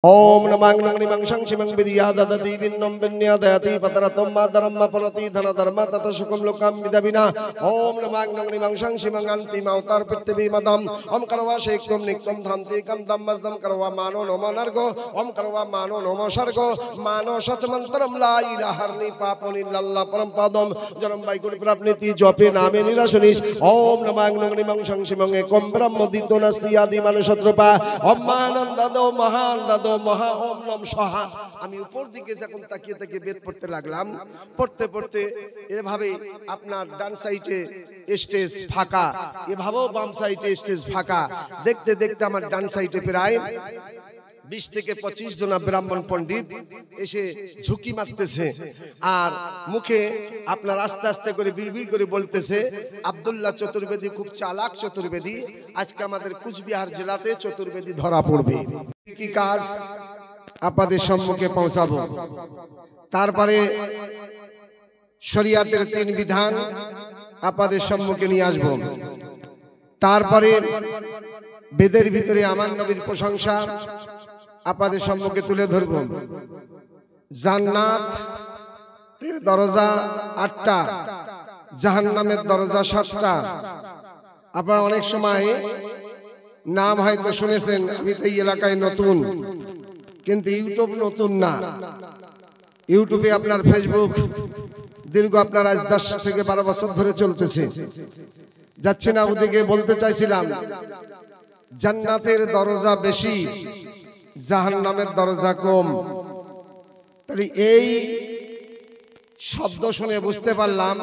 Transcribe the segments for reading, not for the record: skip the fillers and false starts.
ओम नमः नमः शंशिमं विद्या ददति विन्नं विन्या दयति पतरतं मातरं मपनति धनधर्म ततशुकं लोकं विदविना ओम नमः नमः शंशिमं अंतिम अवतार पृथ्वी मदम ओम करवा शेक्तम निक्तम धंति कम दम्मस्दम करवा मानो नमो नरगो ओम करवा मानो नमो सर्गो मानो शतमंत्रम ला इलाहा हरनि पापनि लल्ला परम पदम जन्म बाइकुल प्राप्ति जपे नामे निराशनिश ओम नमः नमः शंशिमं एकम ब्रह्मदितो नस्ति आदि मानो शत्रुपा ओम आनंददो महानंददो মহা ওম নম সহা। আমি উপর দিকে যখন তাকিয়ে তাকিয়ে বেদ পড়তে লাগলাম, পড়তে পড়তে এভাবে আপনার ডান সাইডে স্টেজ ফাঁকা, এভাবেও বাম সাইডে স্টেজ ফাঁকা, দেখতে দেখতে আমার ডান সাইডে প্রায় 20 থেকে 25 জন ব্রাহ্মণ পণ্ডিত এসে ঝুঁকি মারতেছে আর মুখে আপনার আস্তে আস্তে করে বিড়বিড় করে বলতেছে আব্দুল্লাহ চতুর্বেদী খুব চালাক চতুর্বেদী, আজকে আমাদের কুচবিহার জেলাতে চতুর্বেদী ধরা পড়বে। কি কাজ আপনাদের সম্মুখে পৌঁছাবো, তারপরে শরিয়াতের 3 বিধান আপনাদের সম্মুখে নিয়ে আসবো, তারপরে বেদের ভিতরে আমার নবীর প্রশংসা আপনাদের সম্মুখে তুলে ধরব। জান্নাতের দরজা 8টা, জাহান্নামের দরজা 7টা। আপনারা অনেক সময় নাম হয়তো শুনেছেন, আমি তো এই এলাকায় নতুন, কিন্তু ইউটিউব নতুন না। ইউটিউবে আপনার ফেসবুক দীর্ঘ আপনার আজ 10 থেকে 12 বছর ধরে চলতেছে, যাচ্ছে না ওদিকে। বলতে চাইছিলাম জান্নাতের দরজা বেশি, জাহান্নামের দরজা কম। তাহলে এই শব্দ শুনে বুঝতে পারলাম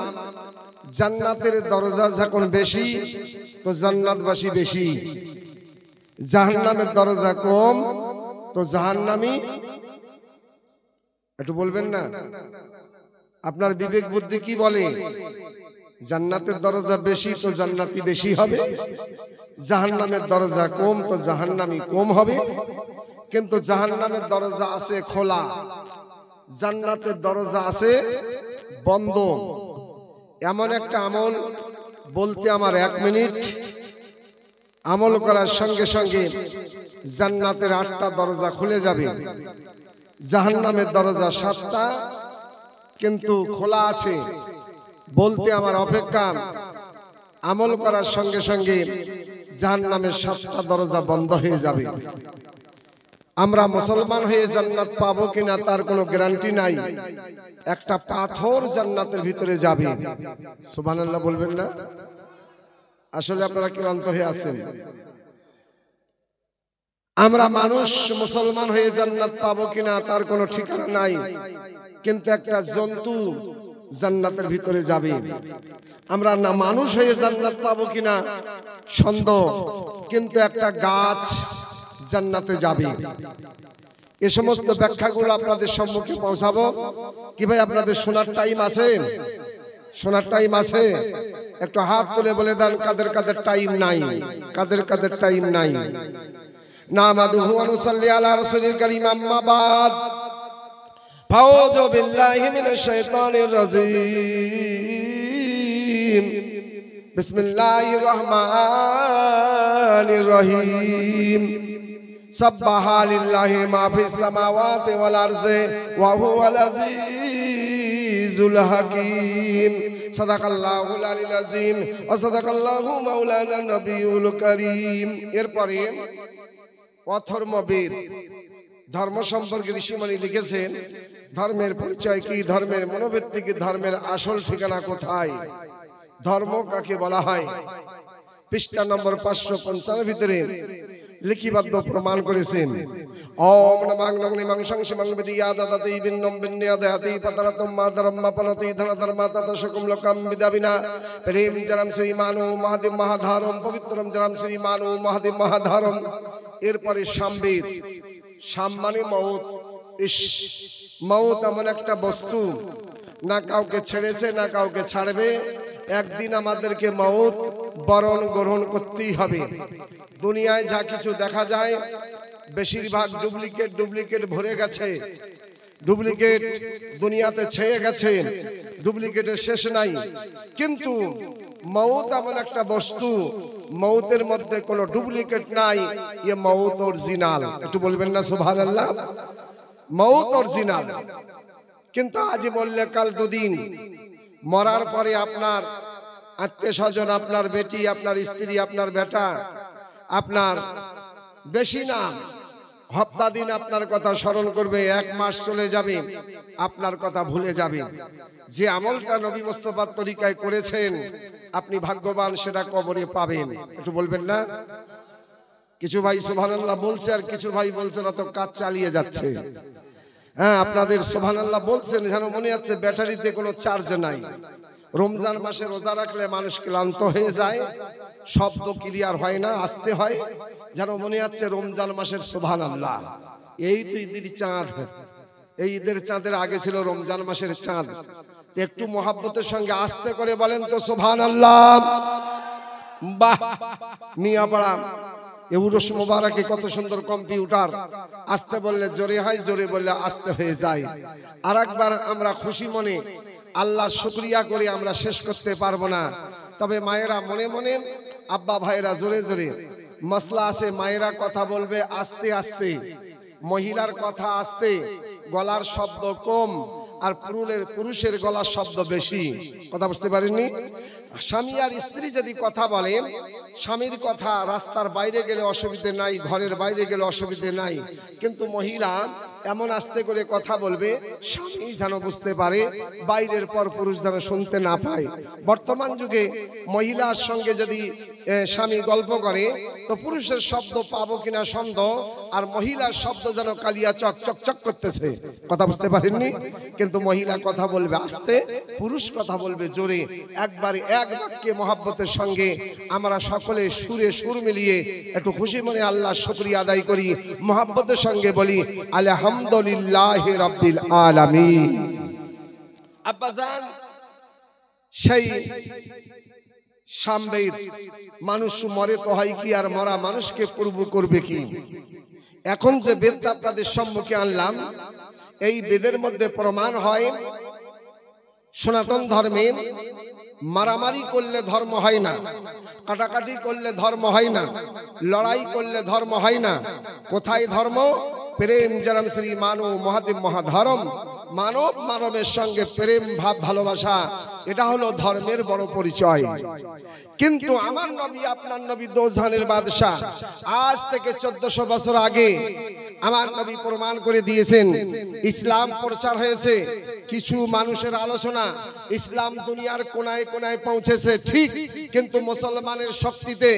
জান্নাতের দরজা যখন বেশি তো জান্নাতবাসী বেশি, জাহান্নামের দরজা কম তো জাহান্নামী। একটু বলবেন না, আপনার বিবেক বুদ্ধি কি বলে? জান্নাতের দরজা বেশি তো জান্নাতি বেশি হবে, জাহান্নামের দরজা কম তো জাহান্নামী কম হবে। কিন্তু জাহান্নামের দরজা আছে খোলা, জান্নাতের দরজা আছে বন্ধ। এমন একটা আমল বলতে আমার 1 মিনিট, আমল করার সঙ্গে সঙ্গে জান্নাতের 8টা দরজা খুলে যাবে, জাহান্নামের দরজা 7টা কিন্তু খোলা আছে। বলতে আমার অপেক্ষা, আমল করার সঙ্গে সঙ্গে জাহান্নামের 7টা দরজা বন্ধ হয়ে যাবে। আমরা মুসলমান হয়ে জান্নাত পাবো কিনা তার কোনো গ্যারান্টি নাই। একটা পাথর জান্নাতের ভিতরে যাবে, সুবহানাল্লাহ বলবেন না? আসলে আপনারা ক্লান্ত হয়ে আছেন। আমরা মানুষ মুসলমান হয়ে জান্নাত পাবো কিনা তার কোনো ঠিকানা নাই, কিন্তু একটা জন্তু জান্নাতের ভিতরে যাবে। আমরা না মানুষ হয়ে জান্নাত পাবো কিনা সন্দেহ, কিন্তু একটা গাছ জান্নাতে যাবে। এই সমস্ত ব্যাখ্যাগুলো আপনাদের সম্মুখে পৌঁছাবো। কি ভাই আপনাদের শোনার টাইম আছে? শোনার টাইম আছে? একটু হাত তুলে বলে দেন কাদের কাদের টাইম নাই, কাদের কাদের টাইম নাই। নামাদুহু ওয়া নুসাল্লি আলা রাসূলিল কারীম, আম্মা বাদ। ফাউযু বিল্লাহি মিনাশ শাইতানির রাজীম। বিসমিল্লাহির রহমানির রহিম। সাব্বাহা লিল্লাহি মা ফিস সামাওয়াতি ওয়াল আরজি ওয়া হুয়াল আজিজুল হাকীম। সাদাকাল্লাহুল আলিয়্যুল আযীম ওয়া সাদাকাল্লাহু মাওলানা নবিয়ুল কারীম। এরপরে অথর্ববেদ, ধর্ম সম্পর্কে ঋষিমণি লিখেছেন ধর্মের পরিচয় কি, ধর্মের মনোবৃত্তি কি, ধর্মের আসল ঠিকানা কোথায়, ধর্ম কাকে বলা হয়। পৃষ্ঠা নম্বর 555 ভিতরে লিখিবদ্ধ প্রমাণ করেছেন। ওম নমঃ নমঃ শংশিমং বিদ্যা দদতি বিন্নম বিন্যা দয়াতি পতরতম মাতরম মপনতি ধনধর্ম ততশকুম লোকম বিদাবিনা প্রেম জরম শ্রীমানু মহাদেব মহাধারম পবিত্রম জরম শ্রীমানু মহাদেব মহাধারম। এরপরে সামবেদ, সাম মানে মউত। মউত এমন একটা বস্তু না কাউকে ছেড়েছে না কাউকে ছাড়বে, একদিন আমাদেরকে মউত বরণ গ্রহণ করতেই হবে। দুনিয়ায় যা কিছু দেখা যায় বেশিরভাগ ডুপ্লিকেট ভরে গেছে, ডুপ্লিকেট দুনিয়াতে ছেয়ে গেছে, ডুপ্লিকেটের শেষ নাই। কিন্তু মউত এমন একটা বস্তু মৌতের মধ্যে কোনো ডুপ্লিকেট নাই, ये मौत অরিজিনাল। একটু বলবেন না সুবহানাল্লাহ? মৌত অরিজিনাল। কিন্তু আজ বললে কাল দুদিন, মরার পরে আপনার আত্মীয় স্বজন, আপনার বেটি, আপনার স্ত্রী, আপনার বেটা, আপনার বেশি না হপ্তা দিন আপনার কথা স্মরণ করবে, 1 মাস চলে যাবে আপনার কথা ভুলে যাবে। যে আমলটা নবী মুস্তাফার তরিকায় করেছেন আপনি ভাগ্যবান, সেটা কবরে পাবেন। একটু বলবেন না? কিছু ভাই সুবহানাল্লাহ বলছে আর কিছু ভাই বলছে না, তো কাজ চালিয়ে যাচ্ছে। হ্যাঁ, আপনাদের সুবহানাল্লাহ বলছেন যেন মনে হচ্ছে ব্যাটারিতে কোনো চার্জ নাই। রমজান মাসে রোজা রাখলে মানুষ ক্লান্ত হয়ে যায়, শব্দ ক্লিয়ার হয় না, আসতে হয়, যেন মনে হচ্ছে রমজান মাসের সুবহানাল্লাহ। এই তো ঈদের চাঁদ, এই ঈদের চাঁদের আগে ছিল রমজান মাসের চাঁদ। একটু মহাব্বতের সঙ্গে আস্তে করে বলেন তো সুবহানাল্লাহ। বাহ, মিয়াপাড়া ইউরোস মোবারকে কত সুন্দর কম্পিউটার, আস্তে বললে জোরে হয়, জোরে বললে আস্তে হয়ে যায়। আর একবার আমরা খুশি মনে আল্লাহর শুকরিয়া করে আমরা শেষ করতে পারবো না। তবে মায়েরা মনে মনে, আব্বা ভাইরা জোরে জোরে, মশলা আছে, মায়েরা কথা বলবে আস্তে আস্তে, মহিলার কথা আস্তে, গলার শব্দ কম, আর পুরুষের গলার শব্দ বেশি। কথা বুঝতে পারেননি? স্বামী আর স্ত্রী যদি কথা বলে, স্বামীর কথা রাস্তার বাইরে গেলে অসুবিধে নাই, ঘরের বাইরে গেলে অসুবিধে নাই, কিন্তু মহিলা এমন আস্তে করে কথা বলবে স্বামী যেন বুঝতে পারে, বাইরের পর পুরুষ যেন শুনতে না পায়। বর্তমান যুগে মহিলার সঙ্গে যদি স্বামী গল্প করে তো পুরুষের শব্দ পাবো কিনা সন্দেহ, আর মহিলার শব্দ যেন কালিয়া চক চক চক করতেছে। কথা বুঝতে পারেননি? কিন্তু মহিলা কথা বলবে আস্তে, পুরুষ কথা বলবে জোরে। একবারে এক বাক্যে মহাব্বতের সঙ্গে আমরা সকলে সুরে সুর মিলিয়ে একটু খুশি মনে আল্লাহর শুকরিয়া আদায় করি, মহাব্বতের সঙ্গে বলি আলহামদুলিল্লাহি রাব্বিল আলামিন। আব্বাজান, সেই সামবেদ মানুষ মরে তো হয় কি, আর মরা মানুষকে পূর্ব করবে কি? এখন যে বেদটা আপনাদের সম্মুখে আনলাম, এই বেদের মধ্যে প্রমাণ হয় সনাতন ধর্মে মারামারি করলে ধর্ম হয় না, কাটাকাটি করলে ধর্ম হয় না, লড়াই করলে ধর্ম হয় না। কোথায় ধর্ম? প্রেম জনম শ্রী মানব মহাদেব মহাধর্ম। মানব মানবের সঙ্গে প্রেম ভাব ভালোবাসা, এটা হলো ধর্মের বড় পরিচয়। কিন্তু আমার নবী, আপনার নবী দোজাহানের বাদশাহ, আজ থেকে 1400 বছর আগে আমার নবী প্রমাণ করে দিয়েছেন। ইসলাম প্রচার হয়েছে, কিছু মানুষের আলোচনা ইসলাম দুনিয়ার কোনায় কোনায় পৌঁছেছে ঠিক, কিন্তু মুসলমানের শক্তিতে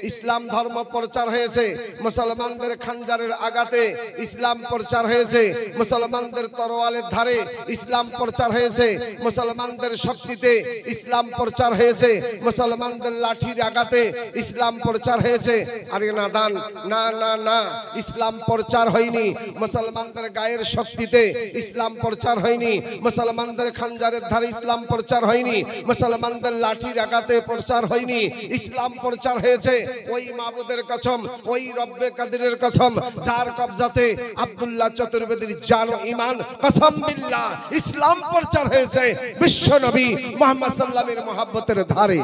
ইসলাম ধর্ম প্রচার হয়েছে, মুসলমানদের খানজারের আঘাতে ইসলাম প্রচার হয়েছে, মুসলমানদের তরোয়ালের ধারে ইসলাম প্রচার হয়েছে, মুসলমানদের শক্তিতে ইসলাম প্রচার হয়েছে, মুসলমানদের লাঠির আঘাতে ইসলাম প্রচার হয়েছে। আরে না দান, না না না, ইসলাম প্রচার হয়নি। মুসলমানদের গায়ের শক্তিতে ইসলাম প্রচার হয়নি, মুসলমানদের খানজারের ধারে ইসলাম প্রচার হয়নি, মুসলমানদের লাঠির আঘাতে প্রচার হয়নি। ইসলাম প্রচার হয়েছে ওই মাবুদের কসম, ওই রব্বে কাদিরের কসম, যার কবজাতে আব্দুল্লাহ চতুর্বেদীর জান ও ঈমান, কসম বিল্লাহ, ইসলাম প্রচার হয়েছে বিশ্ব নবী মুহাম্মদ সাল্লাল্লাহু আলাইহি মহব্বতের ধারে।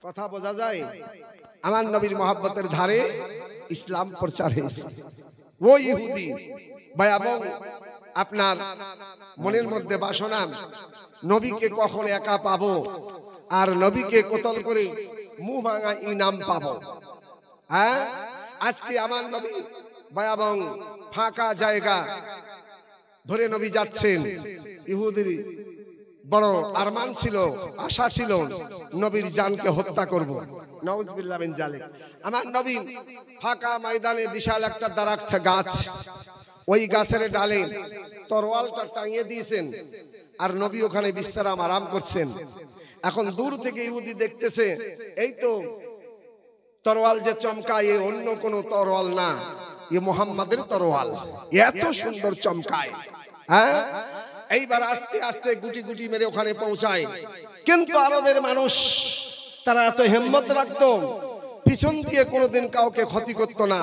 কথা বোঝা যায়? আমার নবীর মহব্বতের ধারে ইসলাম প্রচার হয়েছে। ও ইহুদি ভয়াবহ, আপনার মনের মধ্যে বাসনা নবীকে কখন একা পাবো আর নবীকে কতল করে মুখ ভাঙা ইনাম পাবো। হ্যাঁ, আজকে আমার নবী ভয়াবহ ফাঁকা জায়গা ধরে নবী যাচ্ছেন। ইহুদির বড় আরমান ছিল, আশা ছিল নবীর জানকে হত্যা করব। নাউজুবিল্লাহ মিন জালিক। আমার নবী ফাঁকা ময়দানে বিশাল একটা দারাক্ত গাছ, ওই গাছের ডালে তরোয়ালটা টাঙিয়ে দিয়েছেন, আর নবী ওখানে বিশ্রাম আরাম করছেন। এখন দূর থেকে ইহুদি দেখতেছে, এই তো তরোয়াল যে চমকায়, অন্য কোনো তরোয়াল না, এ মুহাম্মাদের তরোয়াল, এত সুন্দর চমকায়। হ্যাঁ, এইবার আস্তে আস্তে গুটি গুটি মেরে ওখানে পৌঁছায়। কিন্তু আরবের মানুষ তারা এত হিম্মত রাখতো, পিছন দিয়ে কোনোদিন কাউকে ক্ষতি করতো না।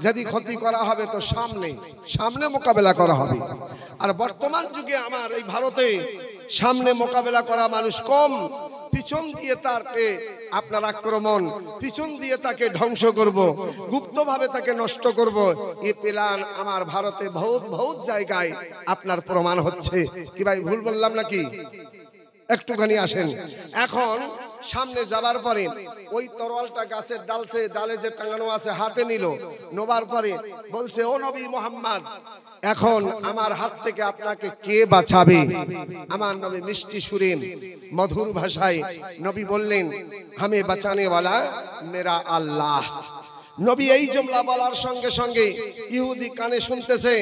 যদি ক্ষতি করা হবে তো সামনে সামনে মোকাবেলা করা হবে। আর বর্তমান যুগে আমার এই ভারতে সামনে মোকাবেলা করা মানুষ কম, পিছন দিয়ে তারকে আপনার আক্রমণ, পিছন দিয়ে তাকে ধ্বংস করব, গুপ্তভাবে তাকে নষ্ট করব, এই প্ল্যান আমার ভারতে বহুত বহুত জায়গায় আপনার প্রমাণ হচ্ছে। কি ভাই ভুল বললাম নাকি? একটুখানি আসেন। এখন সামনে যাবার পরে ওই তরোয়ালটা গাছের ডালে যে টাঙানো আছে হাতে নিল, নোবার পরে বলছে, ও নবী মোহাম্মদ, এখন আমার হাত থেকে আপনাকে কে বাঁচাবে? আমার নবী মিষ্টি সুরে মধুর ভাষায় নবী বললেন, হামে বাঁচানে ওয়ালা মেরা আল্লাহ। নবী এই জুমলা বলার সঙ্গে সঙ্গে ইহুদি কানে শুনতেছে,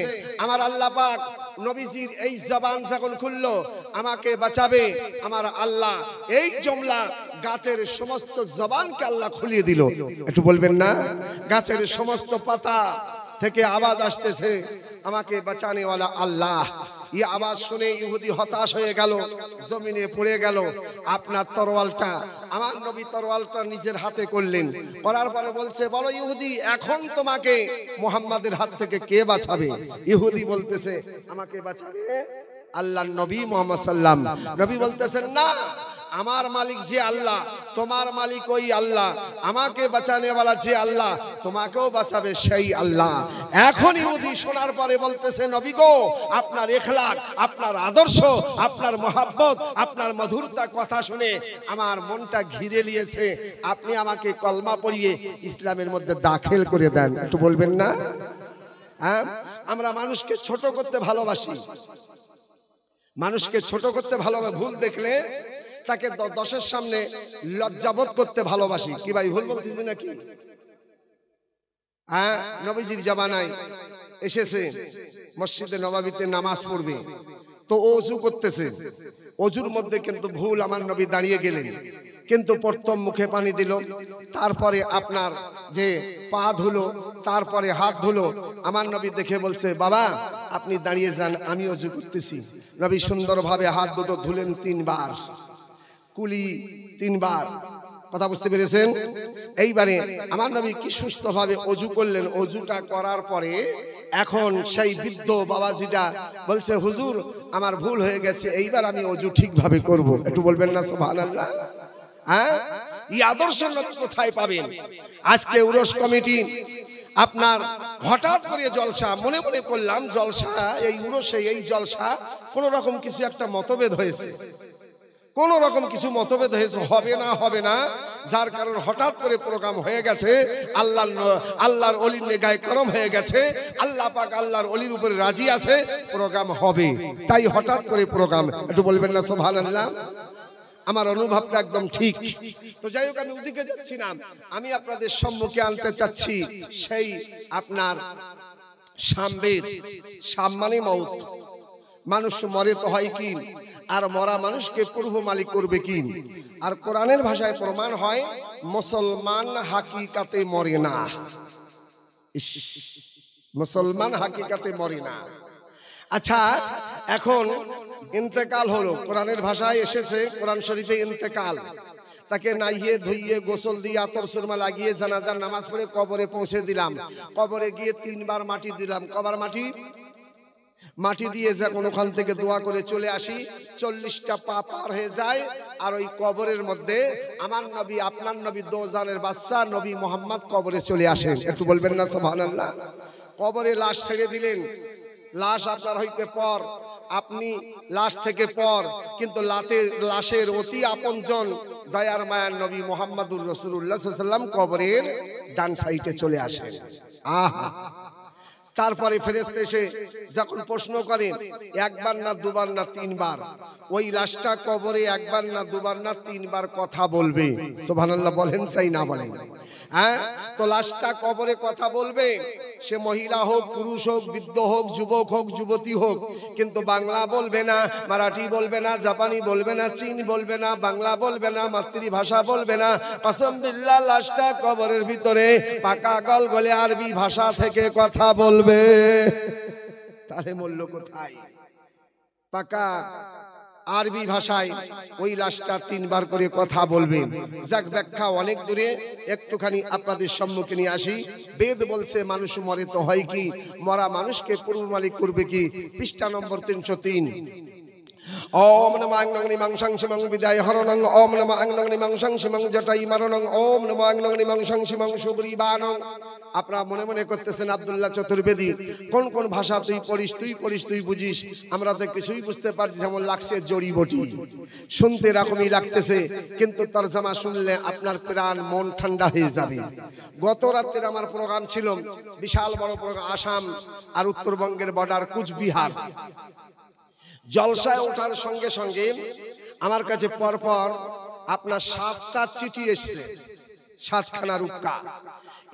আমার আল্লাহ পাক নবীজির এই জবান যখন খুললো, আমাকে বাঁচাবে আমার আল্লাহ, এই জুমলা গাছের সমস্ত জবানকে আল্লাহ খুলিয়ে দিল। একটু বলবেন না? গাছের সমস্ত পাতা থেকে আওয়াজ আসতেছে, আমাকে বাঁচানে ওয়ালা আল্লাহ। এই আওয়াজ শুনে ইহুদি হতাশ হয়ে গেল, জমিনে পড়ে গেল। আপনার তরোয়ালটা, আমার নবী তরোয়ালটা নিজের হাতে করলেন, করার পরে বলছে, বলো ইহুদি, এখন তোমাকে মুহাম্মাদের হাত থেকে কে বাঁচাবে? ইহুদি বলতেছে, আমাকে বাঁচাবে আল্লাহর নবী মুহাম্মদ সাল্লাম। নবী বলতেছেন, না, আমার মালিক যে আল্লাহ, তোমার মালিক ওই আল্লাহ, আমাকে বাঁচানে ওয়ালা যে আল্লাহ, তোমাকেও বাঁচাবে সেই আল্লাহ। এখন ইহুদি শোনার পরে বলতেছে, নবী গো, আপনার ইখলাক, আপনার আদর্শ, আপনার মহাব্বত, আপনার মধুরতা কথা শুনে আমার মনটা ঘিরে নিয়েছে, আপনি আমাকে কলমা পড়িয়ে ইসলামের মধ্যে দাখিল করে দেন। একটু বলবেন না? হ্যাঁ, আমরা মানুষকে ছোট করতে ভালোবাসি, মানুষকে ছোট করতে ভালোবাসি, ভুল দেখলে তাকে দশের সামনে লজ্জাবোধ করতে ভালোবাসি। কি ভাই ভুল বলতেছি নাকি? হ্যাঁ, নবীজির জামানায় এসেছে মসজিদে নববীতে নামাজ পড়বে, তো ওযু করতেছে, ওযুর মধ্যে কিন্তু ভুল, আমার নবী দাঁড়িয়ে গেলেন, কিন্তু প্রথম মুখে পানি দিল, তারপরে আপনার যে পা ধুলো, তারপরে হাত ধুলো। আমার নবী দেখে বলছে, বাবা আপনি দাঁড়িয়ে যান, আমি ওযু করতেছি। নবী সুন্দরভাবে হাত দুটো ধুলেন 3 বার, কুলি 3 বার। কথা বুঝতে পেরেছেন? এইবারে আমার নবী কি সুস্থভাবে ওযু করলেন। ওযুটা করার পরে এখন সেই বৃদ্ধ বাবাজিটা বলছে, হুজুর আমার ভুল হয়ে গেছে, এইবার আমি ওযু ঠিকভাবে করব। একটু বলবেন না সুবহানাল্লাহ? হ্যাঁ, এই আদর্শ নবী কোথায় পাবেন? আজকে উরস কমিটি আপনার হঠাৎ করে জলসা, মনে মনে করলাম জলসা, এই উরসে এই জলসা কোন রকম কিছু একটা মতভেদ হয়েছে, কোন রকম কিছু মতভেদ হয়েছে, হবে না, যার কারণ হঠাৎ করে প্রোগ্রাম হয়ে গেছে, আল্লাহর ওলির নেগায় করম হয়ে গেছে, আল্লাহ পাক আল্লাহর ওলির উপরে রাজি আছে, প্রোগ্রাম হবে, তাই হঠাৎ করে প্রোগ্রাম। একটু বলবেন না সুবহানাল্লাহ? আমার অনুভবটা একদম ঠিক। তো যাই হোক, আমি ওদিকে যাচ্ছি না, আমি আপনাদের সম্মুখে আনতে চাচ্ছি সেই আপনার সামবেদ, সাম্মানি মউত। মানুষ মরে তো হয় কি, আর মরা মানুষকে পূর্ব মালিক করবে কি? আর কোরআনের ভাষায় প্রমাণ হয়, মুসলমান হাকিকাতে মরে না। মুসলমান হাকিকাতে মরে না। আচ্ছা, এখন ইন্তেকাল হলো, কোরআনের ভাষায় এসেছে, কোরআন শরীফে ইন্তেকাল, তাকে নাইয়ে ধুইয়ে গোসল দিয়ে আতর সুরমা লাগিয়ে জানাজার নামাজ পড়ে কবরে পৌঁছে দিলাম। কবরে গিয়ে 3 বার মাটি দিলাম। কবার মাটি দিয়ে যখন ওখান থেকে দোয়া করে চলে আসি, 40টা পা পার হয়ে যায়, আর ওই কবরের মধ্যে আমার নবী, আপনার নবী, দোজানের বাদশা নবী মোহাম্মদ কবরে চলে আসেন। একটু বলবেন না সুবহানাল্লাহ? কবরে লাশ ছেড়ে দিলেন, লাশ আপনার হইতে পর, আপনি লাশ থেকে পর, কিন্তু লাশের অতি আপনজন দয়ার মায়ার নবী মুহাম্মদুর রাসূলুল্লাহ সাল্লাল্লাহু আলাইহি ওয়াসাল্লাম কবরের ডান সাইডে চলে আসেন। আহা, তারপরে ফেরেশতা এসে যখন প্রশ্ন করে, 1 বার না 2 বার না 3 বার, ওই লাশটা কবরে 1 বার না 2 বার না 3 বার কথা বলবে। সুবহানাল্লাহ বলেন চাই না বলেন? হ্যাঁ, তো লাশটা কবরে কথা বলবে, সে মহিলা হোক, পুরুষ হোক, বৃদ্ধ হোক, যুবক হোক, যুবতী হোক, কিন্তু বাংলা বলবে না, মারাঠি বলবে না, জাপানি বলবে না, চীন বলবে না, বাংলা বলবে না, মাতৃভাষা বলবে না। কসম বিল্লাহ, লাশটা কবরের ভিতরে পাকা গলগলে আরবি ভাষা থেকে কথা বলবে। তাহলে মূল্য কোথায়? পাকা আরবি ভাষায় ওই লাশটা 3 বার করে কথা বলবে। যাক, ব্যাখ্যা অনেক দূরে, একটুখানি আপনাদের সম্মুখে নিয়ে আসি। বেদ বলছে মানুষ মরে তো হয় কি, মরা মানুষকে পূর্ব মালিক করবে কি? পৃষ্ঠা নম্বর 303। ওম নমঃ আংনং নিমাংসং শিমং বিদায় হরণং ওম নমঃ আংনং নিমাংসং শিমং জটাই মারণং ওম নমঃ আংনং নিমাংসং শিমং সুগ্রীবাণং। আপনারা মনে মনে করতেছেন আব্দুল্লাহ চতুর্বেদী কোন কোন ভাষা তুই পড়িস তুই বুঝিস, আমরা তো কিছুই বুঝতে পারছি, যেমন লাগছে জড়িবটি, শুনতে এরকমই লাগতেছে, কিন্তু তরজমা শুনলে আপনার প্রাণ মন ঠান্ডা হয়ে যাবে। গত রাত্রে আমার প্রোগ্রাম ছিল, বিশাল বড় প্রোগ্রাম, আসাম আর উত্তরবঙ্গের বর্ডার কুচবিহার। জলসায় ওঠার সঙ্গে সঙ্গে আমার কাছে পরপর আপনার 7টা চিঠি এসছে, 7খানা রুক্কা।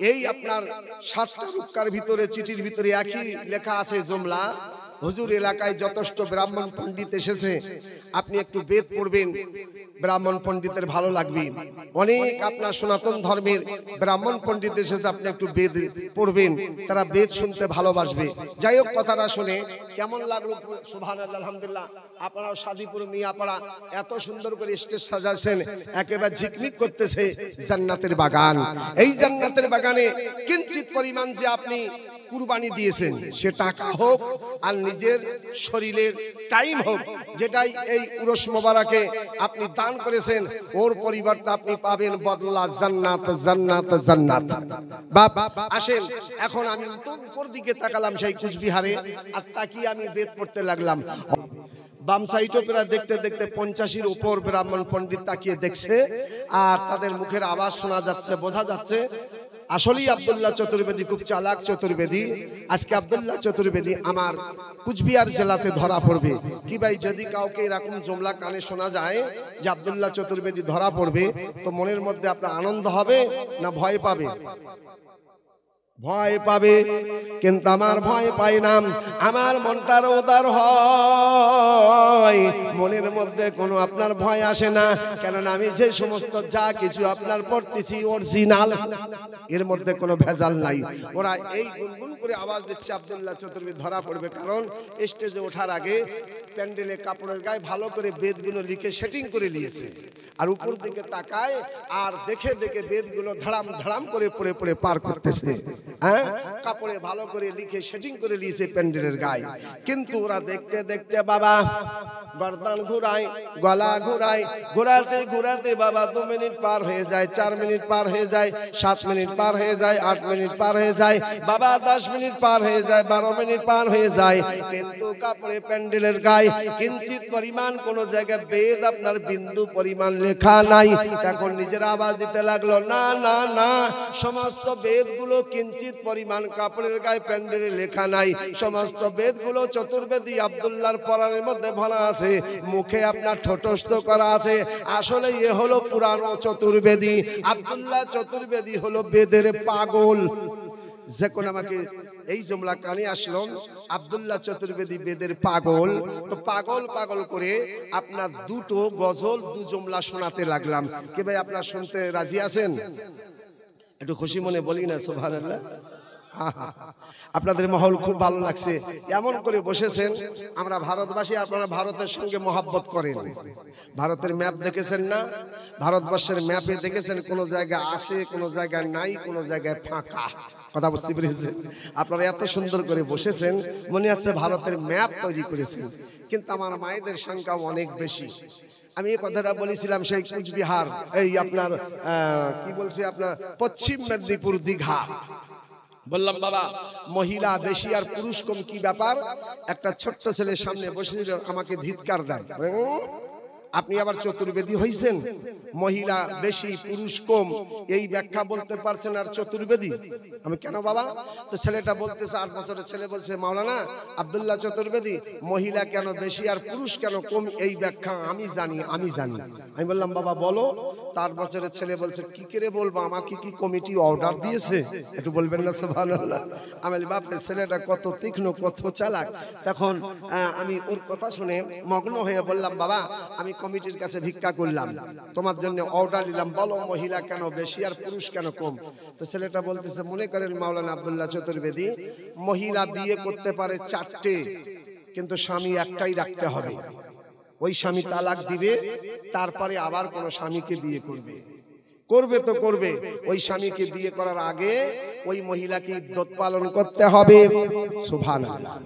এই আপনার 7টা রুক্কার ভিতরে, চিঠির ভিতরে একই লেখা আছে জুমলা, হুজুর এলাকায় যথেষ্ট ব্রাহ্মণ পণ্ডিত এসেছে, আপনি একটু বেদ পড়বেন, ব্রাহ্মণ পণ্ডিতের ভালো লাগবে। অনেক আপনার সনাতন ধর্মের ব্রাহ্মণ পণ্ডিত এসেছে, আপনি একটু বেদ পড়বেন, তারা বেদ শুনতে ভালোবাসবে। যাই হোক, কথাটা শুনে কেমন লাগলো? সুবহানাল্লাহ, আলহামদুলিল্লাহ। আপনারাও শাদীপুর মিয়াপাড়া এত সুন্দর করে স্টেজ সাজাচ্ছেন, একেবারে ঝিকমিক করতেছে জান্নাতের বাগান। এই জান্নাতের বাগানে কিঞ্চিত পরিমাণ যে আপনি কুরবানি দিয়েছেন, সে টাকা হোক আর নিজের শরীরের টাইম হোক, যেটাই এই উরস মোবারকে আপনি দান করেছেন, ওর পরিবর্তে আপনি পাবেন বদলা জান্নাত জান্নাত জান্নাত। বাপ আসেন, এখন আমি উপর দিকে তাকালাম সেই কুচবিহারে, আর তাকিয়ে আমি বেদ পড়তে লাগলাম। বাম সাইডও প্রায় দেখতে দেখতে 50-এর উপর ব্রাহ্মণ পণ্ডিত তাকিয়ে দেখছে, আর তাদের মুখের আওয়াজ শোনা যাচ্ছে, বোঝা যাচ্ছে আসলেই আব্দুল্লাহ চতুর্বেদী খুব চালাক চতুর্বেদী। আজকে আব্দুল্লাহ চতুর্বেদী আমার কুচবিহার জেলাতে ধরা পড়বে। কি ভাই, যদি কাউকে এরকম জুমলা কানে শোনা যায় যে আব্দুল্লাহ চতুর্বেদী ধরা পড়বে, তো মনের মধ্যে আপনার আনন্দ হবে না ভয় পাবে? ভয় পাবে, কিন্তু আমার ভয় পাই না, আমার মনটার উদার হয়, মনের মধ্যে কোনো আপনার ভয় আসে না, কেননা আমি যে সমস্ত যা কিছু আপনার পড়তেছি অরিজিনাল, এর মধ্যে কোনো ভেজাল নাই। ওরা এই গুনগুন করে আওয়াজ দিচ্ছে আব্দুল্লাহ চতুর্বেদী ধরা পড়বে, কারণ স্টেজে ওঠার আগে প্যান্ডেলে কাপড়ের গায়ে ভালো করে বেদগুলো লিখে সেটিং করে নিয়েছে, আর উপর দিকে তাকায় আর দেখে দেখে বেদগুলো ধড়াম ধড়াম করে পড়ে পড়ে পার করতেছে। হ্যাঁ, কাপড়ে ভালো করে লিখে সেটিং করে নিয়েছে প্যান্ডেলের গায়ে, কিন্তু ওরা দেখতে দেখতে বাবা গর্দান ঘুরায়, গলা ঘুরায়, ঘুরাতে ঘুরাতে বাবা 2 মিনিট পার হয়ে যায়, 4 মিনিট পার হয়ে যায়, 7 মিনিট পার হয়ে যায়, 8 মিনিট পার হয়ে যায়, বাবা 10 মিনিট পার হয়ে যায়, 12 মিনিট পার হয়ে যায়, কিন্তু কাপড়ে প্যান্ডেলের গায়ে কিঞ্চিত পরিমাণ কোন জায়গায় বেদ আপনার বিন্দু পরিমাণ লেখা নাই। তখন নিজের আওয়াজ দিতে লাগলো, না না না, সমস্ত বেদগুলো কিঞ্চিত পরিমাণ কাপড়ের গায়ে প্যান্ডেলে লেখা নাই, সমস্ত বেদগুলো চতুর্বেদী আব্দুল্লাহর পরাণের মধ্যে ভরা আছে, মুখে আপনার ঠোঁটস্থ করা আছে। আসলে এ হলো পুরানো চতুর্বেদী, আব্দুল্লাহ চতুর্বেদী হলো বেদের পাগল। যখন আমাকে এই জুমলা কানে আসলো, আব্দুল্লাহ চতুর্বেদী বেদের পাগল, তো পাগল পাগল করে আপনার 2টো গজল 2 জুমলা শোনাতে লাগলাম। কি ভাই, আপনারা শুনতে রাজি আছেন? একটু খুশি মনে বলি না সুবহানাল্লাহ। আপনাদের মহল খুব ভালো লাগছে, এমন করে বসেছেন, আমরা ভারতবাসী, আপনারা ভারতের সঙ্গে মহব্বত করেন। ভারতের ম্যাপ দেখেছেন না? ভারতবর্ষের ম্যাপে দেখেছেন কোন জায়গায় আছে, কোন জায়গায় নাই, কোন জায়গায় ফাঁকা। কথা বুঝতে পেরেছেন? আপনারা এত সুন্দর করে বসেছেন, মনে হচ্ছে ভারতের ম্যাপ তৈরি করেছেন, কিন্তু আমার মায়েদের সংখ্যা অনেক বেশি। আমি এই কথাটা বলেছিলাম সেই কুচবিহার, এই আপনার কি বলছি, আপনার পশ্চিম মেদিনীপুর দীঘা। বললাম বাবা মহিলা বেশি আর পুরুষ কম, কি ব্যাপার? একটা ছোট্ট ছেলে সামনে বসেছিল, আমাকে ধিৎকার দেয়, আপনি আবার চতুর্বেদী হইছেন? মহিলা বেশি পুরুষ কম এই ব্যাখ্যা বলতে পারছেন আর চতুর্বেদী? আমি কেন বাবা? তো ছেলেটা বলতেছে, 8 বছরের ছেলে বলছে, মাওলানা আব্দুল্লাহ চতুর্বেদী, মহিলা কেন বেশি আর পুরুষ কেন কম এই ব্যাখ্যা আমি জানি। আমি বললাম বাবা বলো। 8 বছরের ছেলে বলছে, কি করে বলবো, আমাকে কি কমিটি অর্ডার দিয়েছে? একটু বলবেন না সুবহানাল্লাহ। আমি বাপরে, ছেলেটা কত তীক্ষ্ণ, কত চালাক। তখন আমি ওর কথা শুনে মগ্ন হয়ে বললাম, বাবা আমি কমিটির কাছে ভিক্ষা করলাম, তোমার জন্য অর্ডার নিলাম, বলো মহিলা কেন বেশি আর পুরুষ কেন কম? তো ছেলেটা বলতেছে, মনে করেন মাওলানা আব্দুল্লাহ চতুর্বেদী, মহিলা বিয়ে করতে পারে 4টে, কিন্তু স্বামী একটাই রাখতে হবে। ওই স্বামী তালাক দিবে, তারপরে আবার কোন স্বামীকে বিয়ে করবে তো করবে। ওই স্বামীকে বিয়ে করার আগে ওই মহিলাকে ইদ্যত পালন করতে হবে। সুবহানাল্লাহ।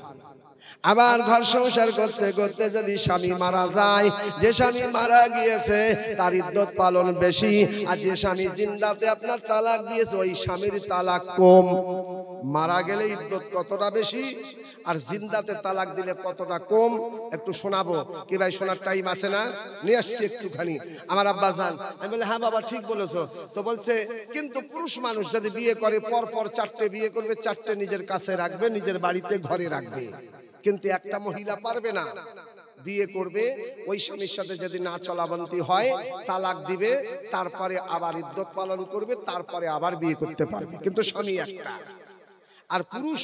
আবার ঘর সংসার করতে করতে যদি স্বামী মারা যায়, যে স্বামী মারা গিয়েছে তার ইদ্যত পালন বেশি, আর যে স্বামী জিন্দাতে আপনার তালাক দিয়েছে ওই স্বামীর তালাক কম। মারা গেলে ইদ্যত কতটা বেশি আর জিন্দাতে তালাক দিলে কতটা কম একটু শোনাবো। কি ভাই শোনার টাইম আছে না? নিয়ে আসছি একটুখানি। আমার আব্বা জান, আমি বলি হ্যাঁ বাবা ঠিক বলেছো। তো বলছে কিন্তু পুরুষ মানুষ যদি বিয়ে করে পর পর 4টে বিয়ে করবে, 4টে নিজের কাছে রাখবে, নিজের বাড়িতে ঘরে রাখবে, কিন্তু একটা মহিলা পারবে না। বিয়ে করবে, ওই স্বামীর সাথে যদি না চলাবন্তি হয় তালাক দিবে, তারপরে আবার ইদ্যত পালন করবে, তারপরে আবার বিয়ে করতে পারবে, কিন্তু স্বামী একটা। আর পুরুষ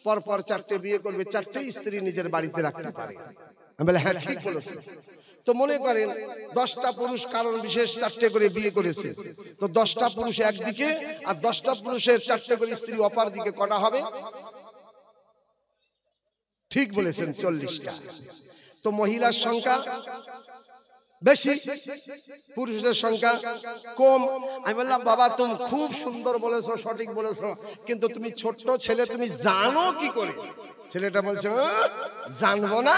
পরপর 4টে বিয়ে করবে, 4টেই স্ত্রী নিজের বাড়িতে রাখতে পারে। আমি বলি হ্যাঁ ঠিক বলেছো। তো মনে করেন 10টা পুরুষ কারণ বিশেষ 4টে করে বিয়ে করেছে, তো 10টা পুরুষ একদিকে আর 10টা পুরুষের 4টে করে স্ত্রী অপর দিকে, কটা হবে? ঠিক বলেছেন, 40টা। তো মহিলার সংখ্যা বেশি, পুরুষের সংখ্যা কম। আমি বললাম বাবা তুমি খুব সুন্দর বলেছো, সঠিক বলেছো, কিন্তু তুমি ছোট্ট ছেলে, তুমি জানো কি করে? ছেলেটা বলছে জানবো না,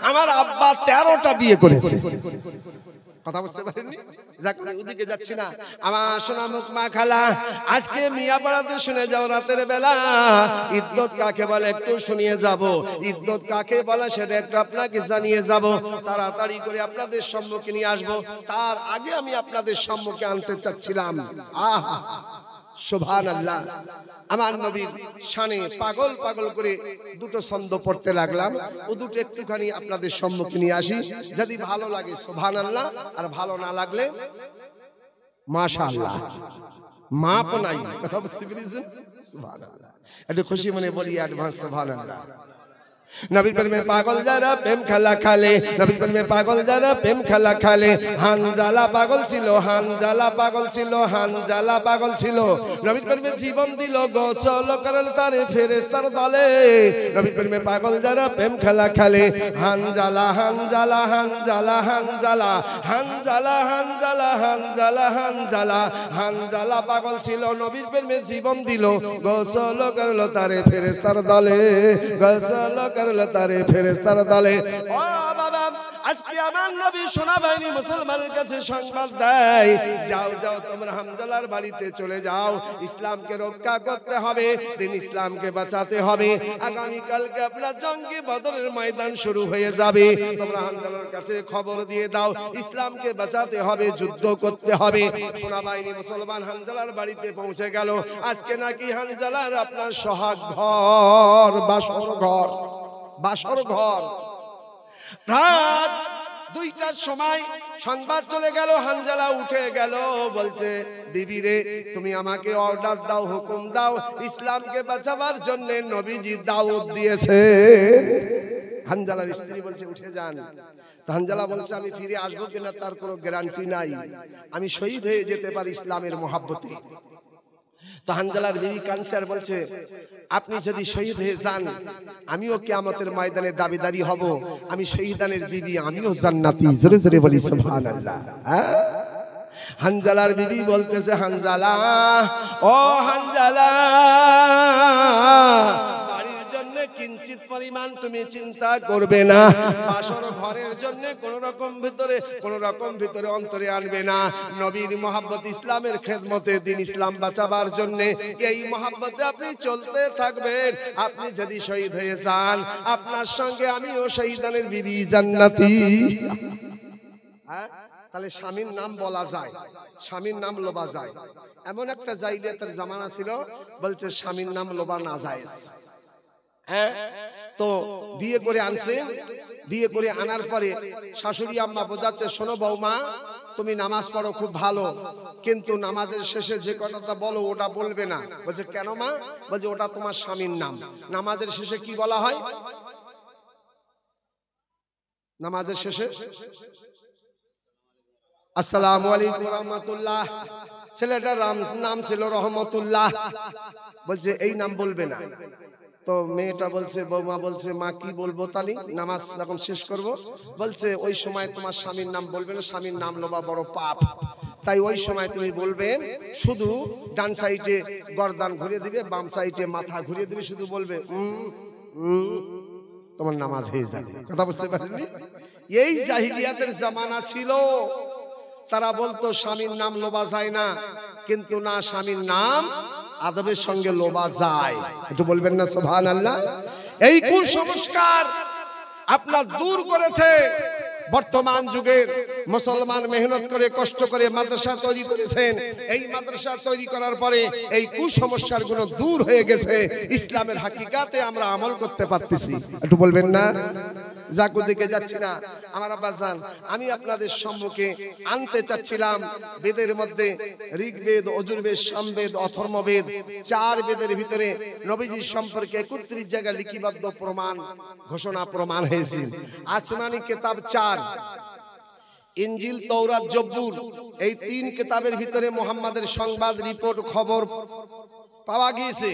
আমার আব্বা 13টা বিয়ে করেছে। কথা বুঝতে পারেননি? যাক ওদিকে যাচ্ছি না। আমার সোনামুখ মা খালা, আজকে মিয়াপাড়াতে শুনে যাও রাতের বেলা ইদ্যত কাকে বলে একটু শুনিয়ে যাব। ইদ্যত কাকে বলে সেটা একটু আপনাকে জানিয়ে যাব। তাড়াতাড়ি করে আপনাদের সম্মুখে নিয়ে আসবো। তার আগে আমি আপনাদের সম্মুখে আনতে চাচ্ছিলাম, আহা সুবহানাল্লাহ, আমার নবীর শানে পাগল পাগল করে দুটো ছন্দ পড়তে লাগলাম। ও দুটো একটুখানি আপনাদের সম্মুখে নিয়ে আসি। যদি ভালো লাগে সুবহানাল্লাহ, আর ভালো না লাগলে মাশাআল্লাহ, মাপ নাই। কথা বুঝতে পেরেছেন? সুবহানাল্লাহ, একটু খুশি মনে বলি অ্যাডভান্স সুবহানাল্লাহ। নবীর প্রেমে পাগল যারা প্রেম খেলা খেলে, নবীর প্রেমে পাগল যারা প্রেম খেলা খেলে। হানজালা পাগল ছিল, হানজালা পাগল ছিল, হানজালা পাগল ছিল। নবীর প্রেমে জীবন দিল, গোসল করল তারে ফেরেশতার দলে। নবীর প্রেমে পাগল যারা প্রেম খেলা খেলে। হানজালা হানজালা হানজালা হানজালা হানজালা হানজালা হানজালা হানজালা হানজালা পাগল ছিল, নবীর প্রেমে জীবন দিল, গোসল করল তারে ফেরেশতার দলে, গোসল করল তারে ফেরেশতার দলে। ও বাবা, আজকে আমার নবী সোনা বাহিনী মুসলমানের কাছে সংবাদ দেয়, যাও যাও তোমরা হামজালার বাড়িতে চলে যাও, ইসলামকে রক্ষা করতে হবে, দিন ইসলামকে বাঁচাতে হবে। আগামী কালকে আপনার জঙ্গি বদরের ময়দান শুরু হয়ে যাবে, তোমরা হামজালার কাছে খবর দিয়ে দাও, ইসলামকে বাঁচাতে হবে, যুদ্ধ করতে হবে। সোনা বাহিনী মুসলমান হামজালার বাড়িতে পৌঁছে গেল। আজকে নাকি হামজালার আপনার সোহাগ ঘর, বাসর ঘর, বাসর ঘর। রাত 2টার সময় সংবাদ চলে গেল, হানজালা উঠে গেল, বলছে বিবি রে তুমি আমাকে অর্ডার দাও, হুকুম দাও, ইসলামকে বাঁচাবার জন্য নবীজি দাওয়াত দিয়েছে। হানজালার স্ত্রী বলছে উঠে যান। হানজালা বলছে আমি ফিরে আসবো কিনা তার কোনো গ্যারান্টি নাই, আমি শহীদ হয়ে যেতে পারি ইসলামের মহাব্বতে। তো হানজালার বিবি কাঁদছে আর বলছে আপনি যদি শহীদ হয়ে যান আমিও কিয়ামতের ময়দানে দাবিদারি হব, আমি শহীদানের বিবি, আমিও জান্নাতি। জোরে জোরে বলি সুবহানাল্লাহ। হানজালার বিবি বলতেছে হানজালা, ও হানজালা, বাড়ির জন্য কিঞ্চিত পরিমাণ তুমি চিন্তা করবে না, বাসর ঘরের জন্য কোন রকম ভিতরে অন্তরে আনবে না। নবীর মহাব্বত, ইসলামের খেদমতে, দিন ইসলাম বাঁচাবার জন্য এই মহাব্বতে আপনি চলতে থাকবেন। আপনি যদি শহীদ হয়ে যান আপনার সঙ্গে আমিও শহীদানের বিবি, জান্নাতি। তাহলে স্বামীর নাম বলা যায়, স্বামীর নাম লোবা যায়। এমন একটা জাইলিয়াতের জামানা ছিল, বলছে স্বামীর নাম লোবা না জায়েজ। তো বিয়ে করে আনছে, বিয়ে করে আনার পরে শাশুড়ি আম্মা বোঝাচ্ছে শোনো বৌমা তুমি নামাজ পড়ো খুব ভালো, কিন্তু নামাজের শেষে যে কথাটা বলো ওটা বলবে না। বলছে কেন মা? বলছে ওটা তোমার স্বামীর নাম। নামাজের শেষে কি বলা হয়? নামাজের শেষে আসসালামু আলাইকুম রহমতুল্লাহ। ছেলেটার নাম ছিল রহমতুল্লাহ। বলছে এই নাম বলবে না। তো মেয়েটা বলছে, বৌমা বলছে মা কি বলবো তালি, নামাজ যখন শেষ করব? বলছে ওই সময় তোমার স্বামীর নাম বলবে না, স্বামীর নাম লোবা বড় পাপ, তাই ওই সময় তুমি বলবে শুধু ডান সাইডে গর্দান ঘুরিয়ে দিবে, বাম সাইডে মাথা ঘুরিয়ে দিবে, শুধু বলবে তোমার নামাজ হয়ে যাবে। কথা বুঝতে পারেননি? এই জাহিলিয়াতের জামানা ছিল, তারা বলতো স্বামীর নাম লোবা যায় না, কিন্তু না, স্বামীর নাম আদবের সঙ্গে লোবা যায়। একটু বলবেন না সুবহানাল্লাহ? এই কুসংস্কার আপনার দূর করেছে বর্তমান যুগের মুসলমান মেহনত করে কষ্ট করে মাদ্রাসা তৈরি করেছেন। এই মাদ্রাসা তৈরি করার পরে এই কুসমস্যার গুলো দূর হয়ে গেছে, ইসলামের হাকিকাতে আমরা আমল করতে পারতেছি। একটু বলবেন না? যাকু দিকে যাচ্ছি না আমার আব্বাজান, আমি আপনাদের সম্মুখে আনতে চাচ্ছিলাম বেদের মধ্যে ঋগ্বেদ, অজুর্বেদ, সামবেদ, অথর্ববেদ, 4 বেদের ভিতরে নবীজির সম্পর্কে 31 জায়গায় লিখিবদ্ধ প্রমাণ ঘোষণা প্রমাণ হয়েছে। আসমানি কিতাব 4, ইনজিল, তৌরাত, জব্বুর, এই 3 কিতাবের ভিতরে মুহাম্মাদের সংবাদ, রিপোর্ট, খবর পাওয়া গিয়েছে।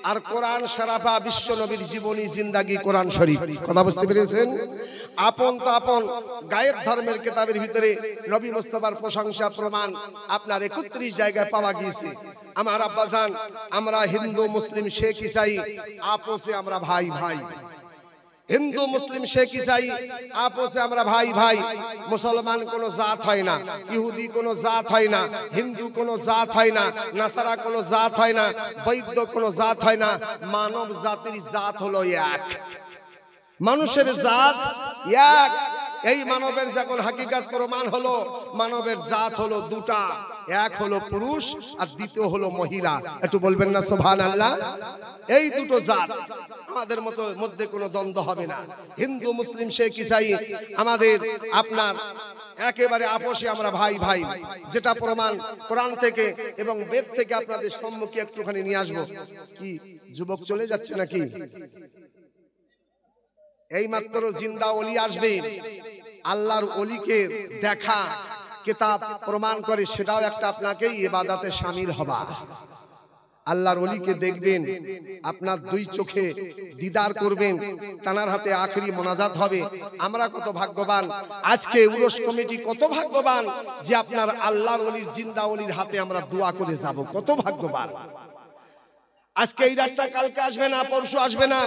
আর কোরআন শরাফা, বিশ্ব নবীর জীবনী, জিন্দাগি, কোরআন শরীফ। কথা বুঝতে পেরেছেন? আপন তো আপন গায়ের ধর্মের কিতাবের ভিতরে নবী মুস্তাফার প্রশংসা প্রমাণ আপনার 31 জায়গায় পাওয়া গিয়েছে। আমার আব্বাজান, আমরা হিন্দু, মুসলিম, শেখ, ইসাই আপোষে আমরা ভাই ভাই। হিন্দু, মুসলিম, শেখ, ইসাই আপোষে আমরা ভাই ভাই। মুসলমান কোনো জাত হয় না, ইহুদি কোনো জাত হয় না, হিন্দু কোনো জাত হয় না, নাসারা কোনো জাত হয় না, বৈদ্য কোনো জাত হয় না। মানব জাতির জাত হলো এক, মানুষের জাত এক। এই মানবের যখন হাকিকাত প্রমাণ হলো, মানবের জাত হলো 2টা, এক হলো পুরুষ আর দ্বিতীয় হলো মহিলা। একটু বলবেন না সুবহানাল্লাহ? এই 2টো জাত, আমাদের মধ্যে কোনো দ্বন্দ্ব হবে না। হিন্দু, মুসলিম, শেখ, ইসাই আমাদের আপনার একেবারে আপোষে আমরা ভাই ভাই। যেটা প্রমাণ কোরআন থেকে এবং বেদ থেকে আপনাদের সম্মুখে একটুখানি নিয়ে আসবো। কি যুবক চলে যাচ্ছে নাকি? এই মাত্র জিন্দা ওলি আসবে, আল্লাহর ওলিকে দেখা কিতাব প্রমাণ করে, সেটাও একটা আপনাকে ইবাদতে শামিল হবা। আল্লাহর ওলিকে দেখবেন, আপনার 2 চোখে দিদার করবেন, তানার হাতে আখেরি মোনাজাত হবে। আমরা কত ভাগ্যবান, আজকে উরস কমিটি কত ভাগ্যবান যে আপনার আল্লাহর ওলির, জিন্দা ওলির হাতে আমরা দোয়া করে যাব। কত ভাগ্যবান। আজকে এই রাতটা কালকে আসবে না, পরশু আসবে না।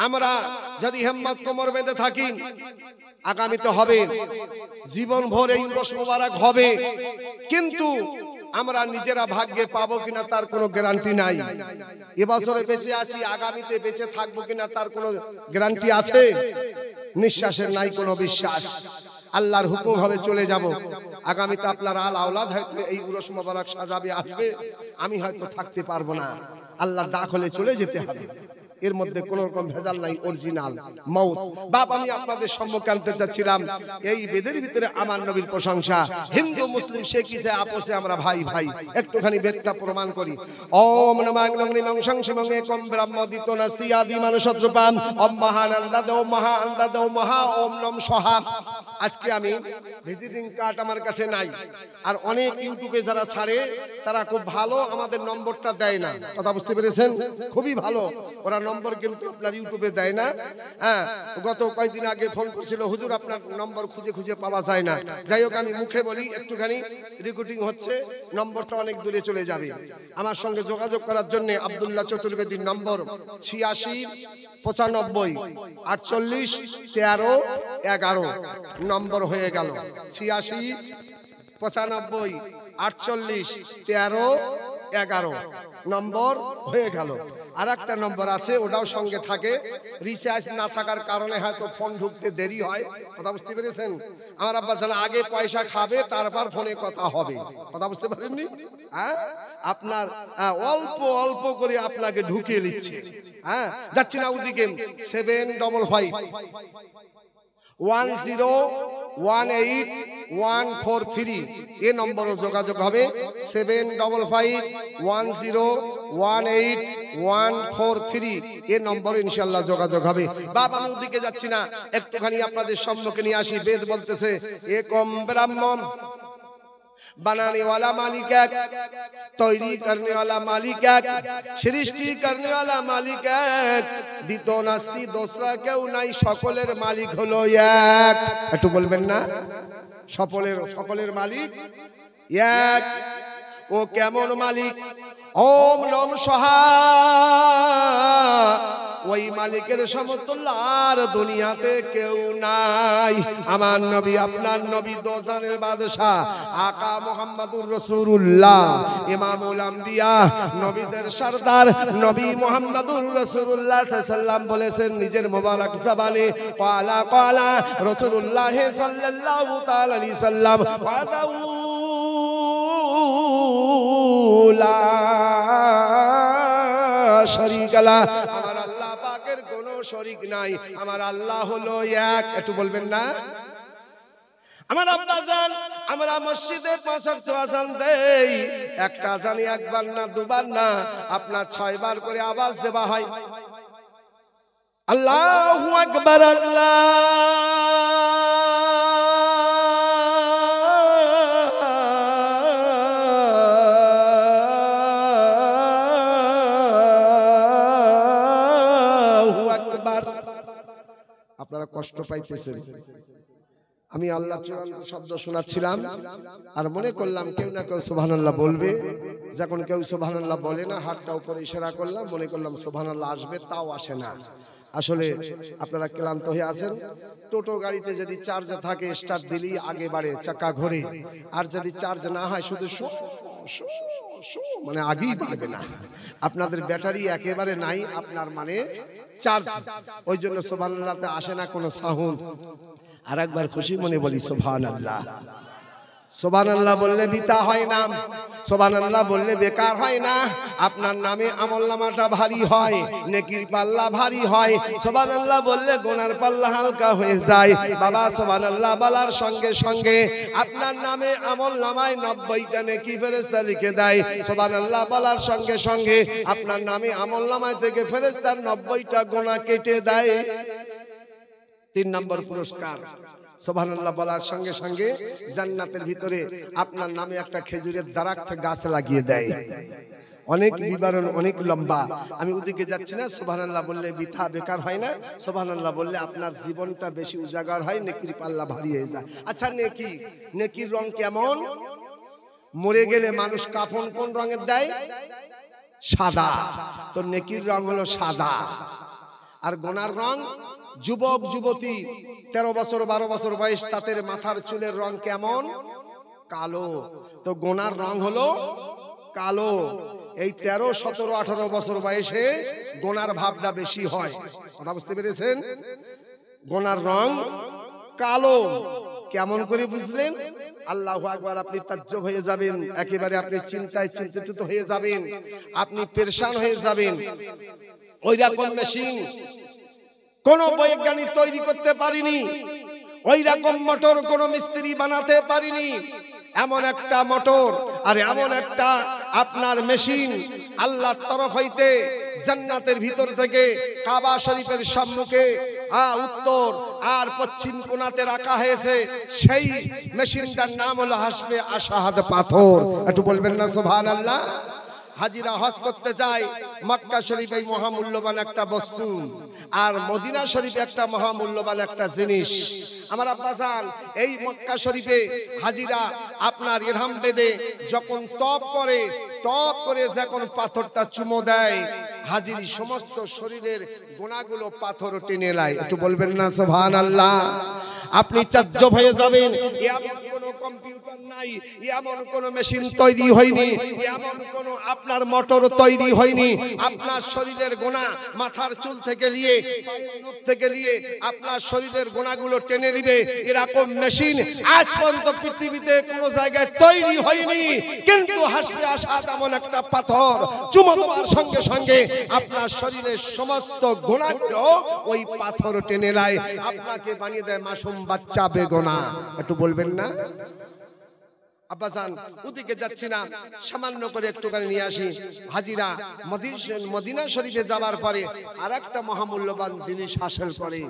আমরা যদি হিম্মত কোমর বেঁধে থাকি, আগামীতে হবে, জীবন ভর এই উরস মোবারক হবে। কিন্তু আমরা নিজেরা ভাগ্যে পাবো কিনা তার কোনো গ্যারান্টি নাই। এবছরে বেঁচে আছি, আগামীতে বেঁচে থাকবো কিনা তার কোনো গ্যারান্টি আছে? নিঃশ্বাসের নাই কোনো বিশ্বাস। আল্লাহর হুকুম হবে চলে যাব। আগামীতে আপনার আল আওলাদ হয়তো এই উরস মোবারক সাজাবে, আসবে, আমি হয়তো থাকতে পারবো না। আল্লাহর ডাক হলে চলে যেতে হবে, এর মধ্যে কোন রকম ভেজাল নাই, অরিজিনাল মউত। বাপ, আমি আপনাদের সম্মুখে আনতে চাচ্ছিলাম এই বেদের ভিতরে আমার নবীর প্রশংসা। হিন্দু, মুসলিম, শেখ, ইসাই আপোষে আমরা ভাই ভাই। একটুখানি বেদটা প্রমাণ করি। ওম নমাং নিমং সংসিমং একম ব্রহ্মদিত নাস্তি আদি মানসত্রুপাম ওম মহানন্দাদেও মহানন্দাদেও মহা ওম নম সহা। আজকে আমি ভিজিটিং কার্ড আমার কাছে নাই, আর অনেক ইউটিউবে যারা ছাড়ে তারা খুব ভালো আমাদের নম্বরটা দেয় না। কথা বুঝতে পেরেছেন? খুবই ভালো, ওরা নম্বর কিন্তু আপনার ইউটিউবে দেয় না। হ্যাঁ, গত কয়েকদিন আগে ফোন করছিল, হুজুর আপনার নম্বর খুঁজে খুঁজে পাওয়া যায় না। যাই হোক, আমি মুখে বলি, একটুখানি রেকর্ডিং হচ্ছে, নম্বরটা অনেক দূরে চলে যাবে। আমার সঙ্গে যোগাযোগ করার জন্য আব্দুল্লাহ চতুর্বেদীর নম্বর 86 95 48 13 11 নম্বর হয়ে গেল। 86 95 48 13 11 নম্বর হয়ে গেল। আর একটা নম্বর আছে, ওটাও সঙ্গে থাকে, রিচার্জ না থাকার কারণে হয়তো ফোন ঢুকতে দেরি হয়। কথা বুঝতে পেরেছেন? আমার আব্বা জানা আগে পয়সা খাবে, তারপর ফোনে কথা হবে। কথা বুঝতে পারেননি? হ্যাঁ, আপনার অল্প অল্প করে আপনাকে ঢুকিয়ে নিচ্ছে। হ্যাঁ, যাচ্ছি না ওদিকে। 755 1018143 এ নম্বরে যোগাযোগ হবে। 755 1018143 এ নম্বরে ইনশাআল্লাহ যোগাযোগ হবে। বাপ, আমি ওদিকে যাচ্ছি না, একটুখানি আপনাদের সম্মুখে নিয়ে আসি। বেদ বলতেছে একম ব্রহ্ম, बनाने वाला मालिक एक, तैरी करने वाला मालिक एक, सृष्टि करने वाला मालिक एक, द्वितीय नास्ति दूसरा केउ नाई, सकलेर मालिक हलो एक। एकटु बोलबेन ना? सकलेर मालिक एक। ओ केमन मालिक? ओम नम सहा ওই মালিকের সমতুল্য আর দুনিয়াতে কেউ নাই। আমার নবী আপনার নবী দোজানের বাদশা আকা মুহাম্মাদুর রাসূলুল্লাহ ইমামুল আম্বিয়া নবীদের সরদার নবী মুহাম্মাদুর রাসূলুল্লাহ সাল্লাল্লাহু আলাইহি সাল্লাম বলেছেন নিজের মোবারক জবানে ক্বালা ক্বালা রাসূলুল্লাহ সাল্লাল্লাহু তাআলা আলাইহি সাল্লাম লা শরীক লা আমার আল্লাহ পাকের কোনো শরীক নাই। আমার আল্লাহ হলো এক। একটু বলবেন না? আমার আব্বাজান আমরা মসজিদে 5 ওয়াক্ত আযান দেই, একটা আযানে একবার না দুবার না আপনার 6 বার করে আওয়াজ দেওয়া হয়। আল্লাহু আকবার আল্লাহু আকবার। আপনারা কষ্ট পাইতেছেন, আমি আল্লাহ চূড়ান্ত শব্দ শোনাচ্ছিলাম আর মনে করলাম কেউ না কেউ সুবহানাল্লাহ বলবে। যখন কেউ সুবহানাল্লাহ বলে না হাতটা উপরে ইশারা করলাম, মনে করলাম সুবহানাল্লাহ আসবে, তাও আসে না। আসলে আপনারা ক্লান্ত হয়ে আছেন। টোটো গাড়িতে যদি চার্জ থাকে স্টার্ট দিলেই আগে বাড়ে, চাকা ঘোরে, আর যদি চার্জ না হয় শুধু মানে আগেই বাড়বে না। আপনাদের ব্যাটারি একেবারে নাই, আপনার মানে চার্জ, ওই জন্য সুবহানাল্লাহতে আসে না কোনো সাউন্ড। আর একবার খুশি মনে বলি সুবহানাল্লাহ। সুবহানাল্লাহ বললে বিতা হয় না, সুবহানাল্লাহ বললে বেকার হয় না। আপনার নামে আমলনামাটা ভারী হয়, নেকির পাল্লা ভারী হয়। সুবহানাল্লাহ বললে গুনার পাল্লা হালকা হয়ে যায়। বাবা সুবহানাল্লাহ বলার সঙ্গে সঙ্গে আপনার নামে আমলনামায় 90টা নেকি ফেরেশতা লিখে দেয়। সুবহানাল্লাহ বলার সঙ্গে সঙ্গে আপনার নামে আমলনামায় থেকে ফেরেশতার 90টা গুনাহ কেটে দেয়। 3 নম্বর পুরস্কার, সুবহানাল্লাহ বলার সঙ্গে সঙ্গে জান্নাতের ভিতরে আপনার নামে একটা খেজুরের দারাক্ত গাছ লাগিয়ে দেয়। অনেক বিবরণ, অনেক লম্বা, আমি ওদিকে যাচ্ছি না। সুবহানাল্লাহ বললে বিথা বেকার হয় না, সুবহানাল্লাহ বললে আপনার জীবনটা বেশি উজাগার হয়, নেকির পাল্লা ভারী হয়ে যায়। আচ্ছা নেকির রং কেমন? মরে গেলে মানুষ কাফন কোন রঙের দেয়? সাদা। তো নেকির রং হলো সাদা। আর গুনার রং, যুবক যুবতী 13 বছর 12 বছর বয়স তাদের মাথার চুলের রং কেমন? কালো। তো গুনার রং হলো কালো। এই 13, 17, 18 বছর বয়সে গুনার ভাবটা বেশি হয়। কথা বুঝতে পেরেছেন? গুনার রং কালো। কেমন করে বুঝলেন? আল্লাহু আকবার। আপনি তাজ্জব হয়ে যাবেন, একেবারে আপনি চিন্তায় চিন্তিত হয়ে যাবেন, আপনি পেরেশান হয়ে যাবেন। ওই রকম মেশিন কোন বৈজ্ঞানিক তৈরি করতে পারিনি, ওই রকম মোটর কোন মিস্ত্রি বানাতে পারিনি। এমন একটা মোটর আর এমন একটা আপনার মেশিন আল্লাহর তরফ হইতে জান্নাতের ভিতর থেকে কাবা শরীফের সম্মুখে উত্তর আর পশ্চিম কোণাতে রাখা হয়েছে। সেই মেশিনটার নাম হলো হাসবে আশাহাদ পাথর। একটু বলবেন না সুবহানাল্লাহ? হাজিরা হজ করতে যায়, মক্কা শরীফে মহামূল্যবান একটা বস্তু, আর মদিনা শরীফে একটা মহামূল্যবান একটা জিনিস। আমার আব্বাজান এই মক্কা শরীফে হাজিরা আপনার ইরহাম বেদে যখন তপ করে যখন পাথরটা চুমো দেয়, হাজিরি সমস্ত শরীরের গুনাহগুলো পাথর টেনে নেয়। একটু বলবেন না সুবহানাল্লাহ? আপনি তাজ্জব হয়ে যাবেন। এমন কোন কম্পিউটার নাই, এমন কোন মেশিন তৈরি হয়নি, এমন কোন আপনার মোটর তৈরি হয়নি। আপনার শরীরের গুনাহ মাথার চুল থেকে নিয়ে পায়ের নখ থেকে নিয়ে আপনার শরীরের গুনাহগুলো টেনে নিবে, এরকম মেশিন আজ পর্যন্ত পৃথিবীতে কোনো জায়গায় তৈরি হয়নি। কিন্তু হাসবে আসাদ এমন একটা পাথর চুমো দেওয়ার সঙ্গে সঙ্গে আপনার শরীরের সমস্ত গুনাহগুলো ওই পাথর টেনে নেয়, আপনাকে বানিয়ে দেয় মাসুম বাচ্চা বেগুনাহ। একটু বলবেন না? আব্বাজান ওদিকে যাচ্ছি না, সামান্য করে একটুখানি নিয়ে আসি। হাজিরা মদিনা শরীফে যাওয়ার পরে আরেকটা মহামূল্যবান জিনিস হাসিল করে,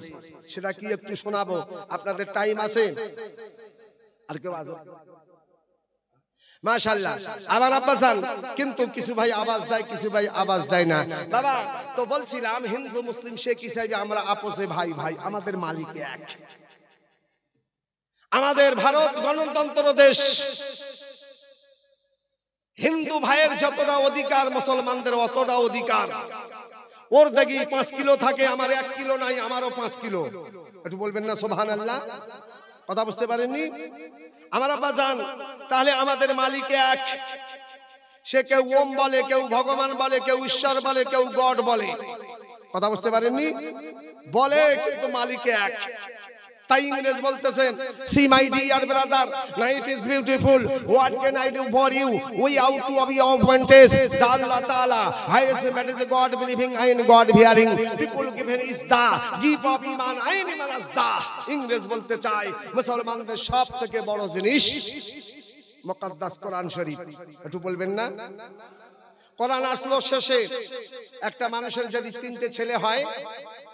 সেটা কি একটু শোনাবো। আপনাদের টাইম আছে? আর কেউ আজ মাশাআল্লাহ আমার আব্বাজান, কিন্তু কিছু ভাই আওয়াজ দেয়, কিছু ভাই আওয়াজ দেয় না। বাবা তো বলছিলাম হিন্দু মুসলিম শেখ হিসেবে আমরা আপোষে ভাই ভাই, আমাদের মালিক এক। আমাদের ভারত গণতন্ত্র দেশ, হিন্দু ভাইয়ের যতটা অধিকার মুসলমানদের অতটা অধিকার। ওর দেখি 5 কিলো থাকে, আমার 1 কিলো নাই, আমারও 5 কিলো। একটু বলবেন না সুবহানাল্লাহ? কথা বুঝতে পারেননি? আমার আব্বা জান, তাহলে আমাদের মালিক এক। সে কেউ ওম বলে, কেউ ভগবান বলে, কেউ ঈশ্বর বলে, কেউ গড বলে। কথা বুঝতে পারেননি? বলে, কিন্তু মালিক এক। তাই ইংরেজ বলতেছেন, see my dear brother, night is beautiful, what can I do for you, we out to be appointed, the Allah Ta'ala highest man is God believing in God fearing people given is the give of iman ain iman as the। ইংরেজ বলতে চায় মুসলমানদের সব থেকে বড় জিনিস মুকদ্দাস কোরআন শরীফ। একটু বলবেন না? কোরআন আসলো শেষে। একটা মানুষের যদি 3টে ছেলে হয়,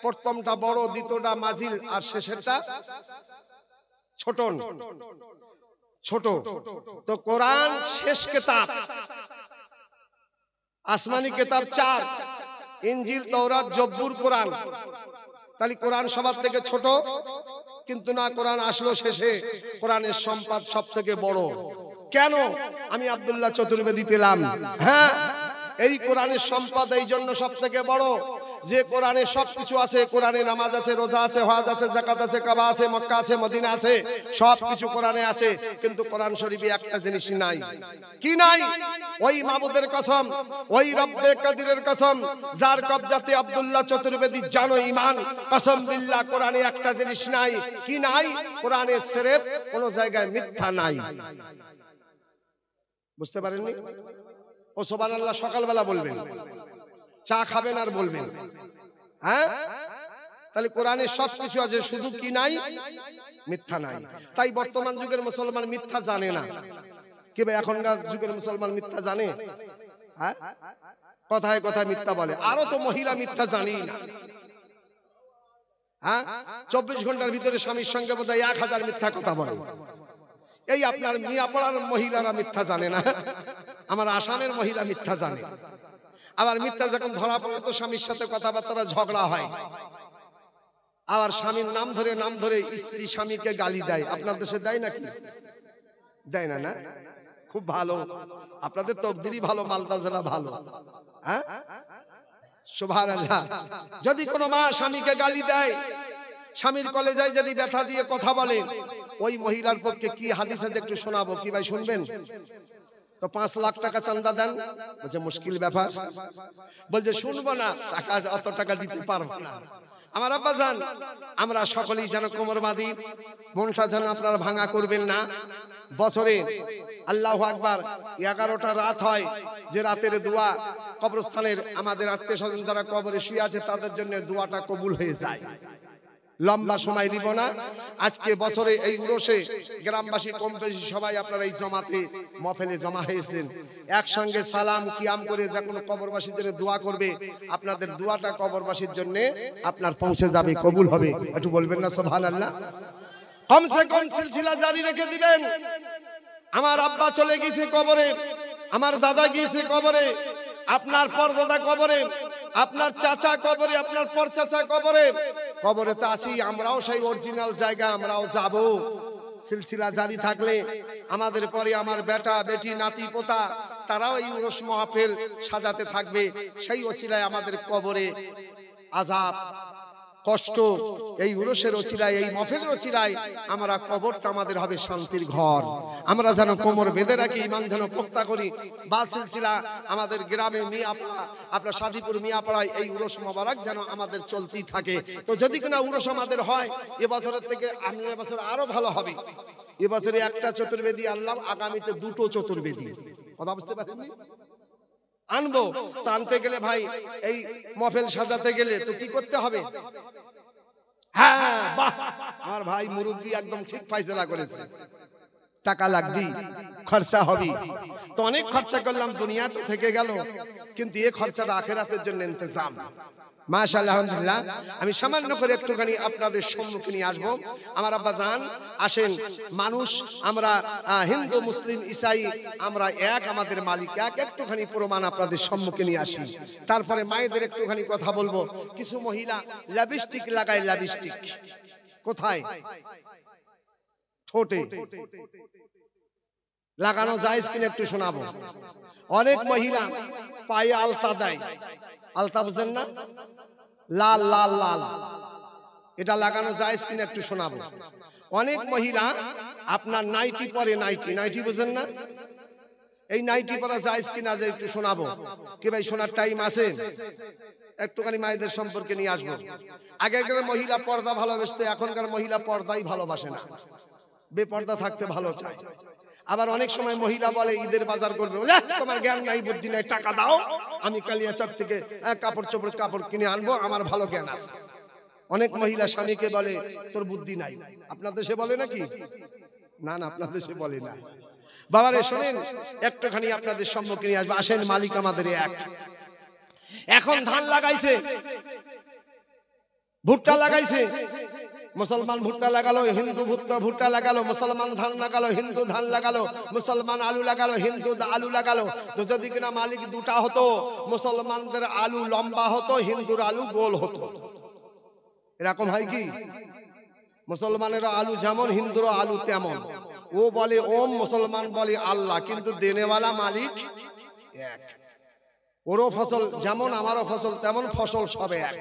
প্রথমটা বড়, দ্বিতীয়টা মাঝিল, আর শেষেরটা ছোট ছোট। তো কোরআন শেষ কিতাব, আসমানি কিতাব 4, ইনজিল, তাওরাত, জব্বুর, কোরআন। তাহলে কোরআন সবার থেকে ছোট, কিন্তু না, কোরআন আসলো শেষে। কোরআনের সম্পদ সব থেকে বড়। কেন? আমি আব্দুল্লাহ চতুর্বেদী পেলাম। হ্যাঁ, এই কোরআনের সম্পদ এই জন্য সব থেকে বড় যে কোরআনে সবকিছু আছে। কোরআনে নামাজ আছে, রোজা আছে, হজ আছে, যাকাত আছে, কাবা আছে, মক্কা আছে, মদিনা আছে, সবকিছু কোরআনে আছে। কিন্তু কোরআন শরীফে একটা জিনিস নাই। কি নাই? ওই মাবুদের কসম, ওই রব্বে কাদিরের কসম, যার কবজাতে আব্দুল্লাহ চতুর্বেদী জানো ঈমান, কসম বিল্লাহ, কোরআনে একটা জিনিস নাই। কি নাই? কোরআনে সিরেফ কোন জায়গায় মিথ্যা নাই। বুঝতে পারেননি? ও সুবহানাল্লাহ সকালবেলা বলবেন, চা খাবেন আর বলবেন। হ্যাঁ, তাহলে কোরআনে সবকিছু আছে, শুধু কি নাই? মিথ্যা নাই। তাই বর্তমান যুগের মুসলমান মিথ্যা জানে না। কি ভাই, এখনকার যুগের মুসলমান মিথ্যা জানে? হ্যাঁ, কথায় কথায় মিথ্যা বলে। আরো তো মহিলা মিথ্যা জানেই না। হ্যাঁ, 24 ঘন্টার ভিতরে স্বামীর সঙ্গে বোধহয় 1000 মিথ্যা কথা বলে। এই আপনার মিয়াপাড়ার মহিলারা মিথ্যা জানে না, আমার আসামের মহিলা মিথ্যা জানে। আবার মিথ্যা যখন ধরা পড়ে তো স্বামীর সাথে কথাবার্তা ঝগড়া হয়, আবার স্বামীর নাম ধরে স্ত্রী স্বামীকে গালি দেয়। আপনার দেশে দেয় নাকি? দেয় না? না, খুব ভালো, আপনাদের তকদিরই ভালো, মালদা জেলা ভালো। হ্যাঁ, সুবহানাল্লাহ। যদি কোনো মা স্বামীকে গালি দেয়, স্বামীর কলেজায় যদি ব্যথা দিয়ে কথা বলে, ওই মহিলার পক্ষে কি হাদিস আছে একটু শোনাবো। কি ভাই শুনবেন? তো 5 লাখ টাকা চাঁদা দেন। বলছে মুশকিল ব্যাপার। বলছে শুনবো না, টাকা অত টাকা দিতে পারবো না। আমার আব্বা জান, আমরা সকলেই যেন কোমর বাঁধি, মনটা যেন আপনারা ভাঙা করবেন না। বছরে আল্লাহু আকবার 11টা রাত হয়, যে রাতের দোয়া কবরস্থানের আমাদের আত্মীয় স্বজন যারা কবরে শুয়ে আছে তাদের জন্য দোয়াটা কবুল হয়ে যায়। লম্বা সময় দিব না। আজকে বছরে এই উরসে গ্রামবাসী কম বেশি সবাই আপনারা এই জমাতে মহফিলে জমা হয়েছেন। একসঙ্গে সালাম কিয়াম করে যে কোনো কবরবাসীর জন্য দোয়া করবে, আপনাদের দোয়াটা কবরবাসীর জন্য আপনার পৌঁছে যাবে, কবুল হবে। একটু বলবেন না সুবহানাল্লাহ? কমসে কম সিলসিলা জারি রেখে দিবেন। আমার আব্বা চলে গিয়েছে কবরে, আমার দাদা গিয়েছে কবরে, আপনার পরদাদা কবরে, আপনার চাচা কবরে, আপনার পর চাচা কবরে। কবরে তো আছি, আমরাও সেই অরিজিনাল জায়গা আমরাও যাব। সিলসিলা জারি থাকলে আমাদের পরে আমার বেটা বেটি নাতি পোতা তারাও এই উরস মাহফিল সাজাতে থাকবে। সেই ওসিলায় আমাদের কবরে আযাব কষ্ট, এই উরসের ওসিলায়, এই মাহফিলের ওসিলায় আমরা কবরটা আমাদের হবে শান্তির ঘর। আমরা যেন কোমর বেঁধে রাখি, ঈমান যেন পোক্তা করি। বা সিলসিলা আমাদের গ্রামে মিয়াপাড়া, আপনার সাদিপুর মিয়াপাড়ায় এই উরস মোবারক যেন আমাদের চলতেই থাকে। তো যদি কিনা উরস আমাদের হয়, এবছরের থেকে সামনের বছর আরো ভালো হবে। এবছরে একটা চতুর্বেদী আনলাম, আগামীতে 2টো চতুর্বেদী। কথা বুঝতে পারেননি? আনবো। তো আনতে গেলে ভাই এই মাহফিল সাজাতে গেলে তো কি করতে হবে? হ্যাঁ, বাহ, আমার ভাই মুরব্বী একদম ঠিক ফয়সালা করেছে। টাকা লাগবে, খরচা হবে। তো অনেক খরচা করলাম, দুনিয়া তো থেকে গেল, কিন্তু এই খরচাটা আখিরাতের জন্য ইন্তজাম। মাশাআল্লাহ, আলহামদুলিল্লাহ। আমি সামান্য করে একটুখানি আপনাদের সম্মুখে নিয়ে আসবো। আমার আব্বা জান আসেন, মানুষ আমরা হিন্দু মুসলিম ঈসাই আমরা এক, আমাদের মালিক এক। একটুখানি প্রমাণ আপনাদের সম্মুখে নিয়ে আসি, তারপরে মায়েদের একটুখানি কথা বলবো। কিছু মহিলা লিপস্টিক লাগায়, লিপস্টিক কোথায়? ঠোঁটে। লাগানো জায়েজ কিনা একটু শোনাবো। অনেক মহিলা পায়ে আলতা দেয়, আলতা বুঝেন না, লাল লাল লাল, এটা লাগানো জায়েজ কিনা একটু শোনাবো। অনেক মহিলা আপনার নাইটি পরে, নাইটি, নাইটি বুঝেন না, এই নাইটি পরা জায়েজ কিনা যে একটু শোনাবো। কি ভাই শোনার টাইম আছে? একটুখানি মায়েদের সম্পর্কে নিয়ে আসবো। আগেকার মহিলা পর্দা ভালোবাসতে, এখনকার মহিলা পর্দাই ভালোবাসে না, বেপর্দা থাকতে ভালো চায়। আবার অনেক সময় মহিলা বলে ঈদের বাজার করবে, তোমার জ্ঞান নাই বুদ্ধি নাই, টাকা দাও আমি কালিয়াচক থেকে কাপড় কিনে আনবো, আমার ভালো জ্ঞান আছে। অনেক মহিলা স্বামীকে বলে তোর বুদ্ধি নাই। আপনার দেশে বলে নাকি? না না, আপনার দেশে বলে না। বাবারে শোনেন, একটুখানি আপনাদের সম্মুখে নিয়ে আসবো। আসেন, মালিক আমাদের এক। এখন ধান লাগাইছে, ভুট্টা লাগাইছে, মুসলমান ভুট্টা লাগালো, হিন্দু ভুট্টা লাগালো, মুসলমান ধান লাগালো, হিন্দু ধান লাগালো, মুসলমান আলু লাগালো, হিন্দু আলু লাগালো। তো যদি কিনা মালিক দুটা হতো, মুসলমানদের আলু লম্বা হতো, হিন্দুর আলু গোল হতো। এরকম হয় কি? মুসলমানের আলু যেমন, হিন্দুর আলু তেমন। ও বলে ওম, মুসলমান বলে আল্লাহ, কিন্তু দেনেওয়ালা মালিক এক। ওরও ফসল যেমন, আমারও ফসল তেমন, ফসল সবে এক।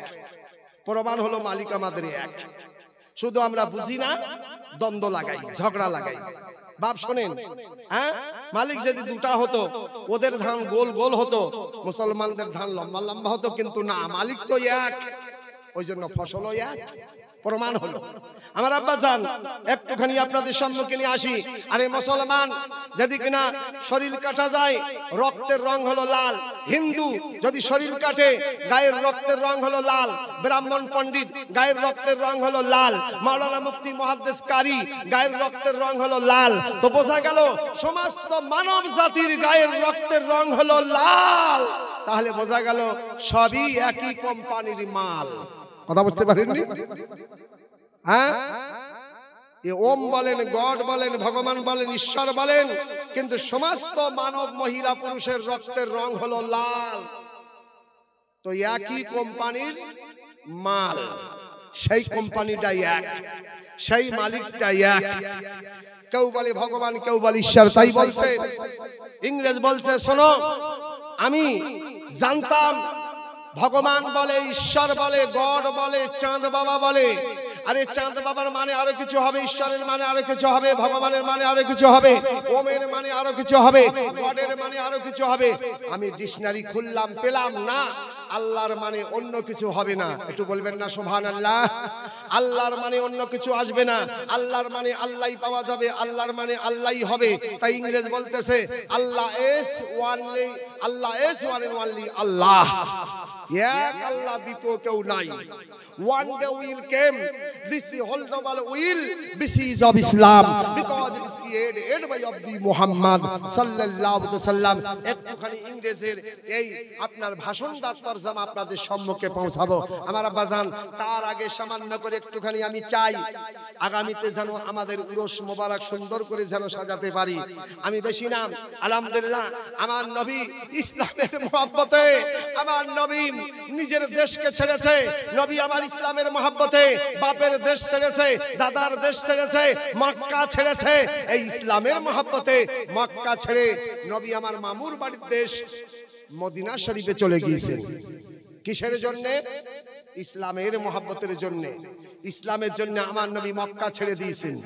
প্রমাণ হলো মালিক আমাদের এক। শুধু আমরা বুঝি না, দ্বন্দ্ব লাগাই, ঝগড়া লাগাই। বাপ শোনেন, হ্যাঁ, মালিক যদি দুটা হতো, ওদের ধান গোল গোল হতো, মুসলমানদের ধান লম্বা লম্বা হতো, কিন্তু না, মালিক তো এক, ওই জন্য ফসলও এক। প্রমাণ হলো। আমার আব্বা জান, একটুখানি আপনাদের সম্মুখে নিয়ে আসি। আরে মুসলমান যদি কিনা শরীর কাটা যায়, রক্তের রং হলো লাল। হিন্দু যদি শরীর কাটে, গায়ের রক্তের রং হলো লাল। ব্রাহ্মণ পণ্ডিত, গায়ের রক্তের রং হলো লাল। মাওলানা মুফতি মুহাদ্দিস কারি, গায়ের রক্তের রং হলো লাল। তো বোঝা গেল সমস্ত মানব জাতির গায়ের রক্তের রং হলো লাল। তাহলে বোঝা গেল সবই একই কোম্পানির মাল। কথা বুঝতে পারেননি? হ্যাঁ, ওম বলেন, গড বলেন, ভগবান বলেন, ঈশ্বর বলেন, কিন্তু সমস্ত মানব মহিলা পুরুষের রক্তের রং হলো লাল। তো একই কোম্পানির মাল, সেই কোম্পানিটা এক, সেই মালিকটা এক। কেউ বলে ভগবান, কেউ বলে ঈশ্বর। তাই বলছে, ইংরেজ বলছে, শোনো, আমি জানতাম ভগবান বলে, ঈশ্বর বলে, গড বলে, চাঁদ বাবা বলে। আরে চাঁদ বাবার মানে আরো কিছু হবে, ঈশ্বরের মানে আরো কিছু হবে, ভগবানের মানে আরো কিছু হবে, ওমের মানে আরো কিছু হবে, গডের মানে আরো কিছু হবে। আমি ডিকশনারি খুললাম, পেলাম না আল্লাহর মানে অন্য কিছু হবে না। একটু বলবেন না সুবহানাল্লাহ? আল্লাহর মানে অন্য কিছু আসবে না, আল্লাহর মানে আল্লাহই পাওয়া যাবে, আল্লাহর মানে আল্লাহই হবে। তাই ইংরেজ বলতেছে Allah is only, Allah is one and only Allah. এক আল্লাহ, দ্বিতীয় কেউ নাই। One day will come, this whole global will be seized of Islam, because it is created by of the Muhammad sallallahu alaihi wasallam. একটুখানি ইংরেজের এই আপনার ভাষণটা তরজমা আপনাদের সম্মুখে পৌঁছাবো আমার আব্বাজান। তার আগে সামান্য করে একটুখানি আমি চাই, আগামীতে যেন আমাদের উরস মোবারক সুন্দর করে যেন সাজাতে পারি। আমি বেশি না, আলহামদুলিল্লাহ, আমার নবী ইসলামের মহব্বতে, আমার নবী নিজের দেশকে ছেড়েছে। নবী আমার ইসলামের মহব্বতে বাপের দেশ ছেড়েছে, দাদার দেশ ছেড়েছে, মক্কা ছেড়েছে। এই ইসলামের মহব্বতে মক্কা ছেড়ে নবী আমার মামুর বাড়ির দেশ মদিনা শরীফে চলে গিয়েছেন। কিসের জন্য? ইসলামের মহব্বতের জন্য। ইসলামের জন্য আমার নবী মক্কা ছেড়ে দিয়েছেন।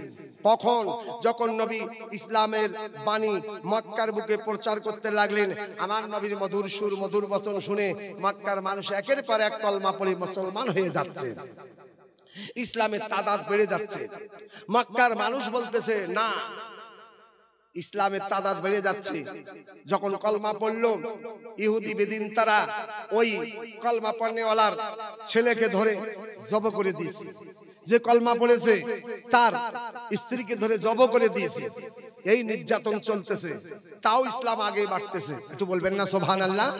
কখন? যখন নবী ইসলামের বাণী মক্কার বুকে প্রচার করতে লাগলেন। আমার নবীর মধুর সুর, মধুর বচন শুনে মক্কার মানুষ একের পর এক কলমা পড়ে মুসলমান হয়ে যাচ্ছে, ইসলামের তাদাদ বেড়ে যাচ্ছে। মক্কার মানুষ বলতেছে না, ইসলামের তাদাদ বেড়ে যাচ্ছে। যখন কলমা পড়ল, ইহুদি বেদিন তারা ওই কলমা পড়নেওয়ালার ছেলেকে ধরে জব করে দিয়েছে। যে কলমা পড়েছে তার স্ত্রীকে ধরে জব করে দিয়েছে। এই নির্যাতন চলতেছে, তাও ইসলাম আগে বাড়তেছে। একটু বলবেন না সুবহানাল্লাহ?